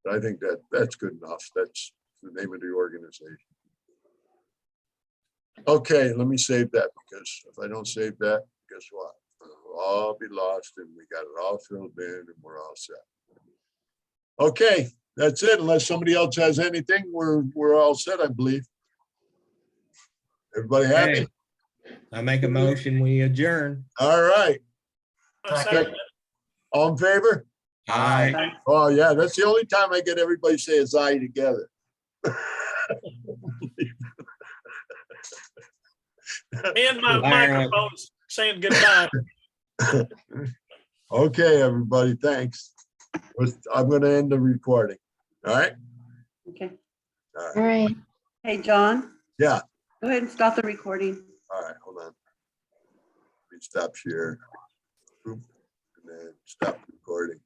But I think that's good enough. That's the name of the organization. Okay, let me save that, because if I don't save that, guess what? We'll all be lost, and we got it all filled in and we're all set. Okay, that's it. Unless somebody else has anything, we're all set, I believe. Everybody happy? Okay. I make a motion, we adjourn. All right. I second that. All in favor? Aye. Oh, yeah, that's the only time I get everybody say it's aye together. And my Bye, everyone. microphone's saying goodbye. Okay, everybody, thanks. I'm gonna end the recording. All right? Okay. All right. All right. Hey, John, Yeah, go ahead and stop the recording. all right, hold on. Let me stop share. Boop, and then stop recording.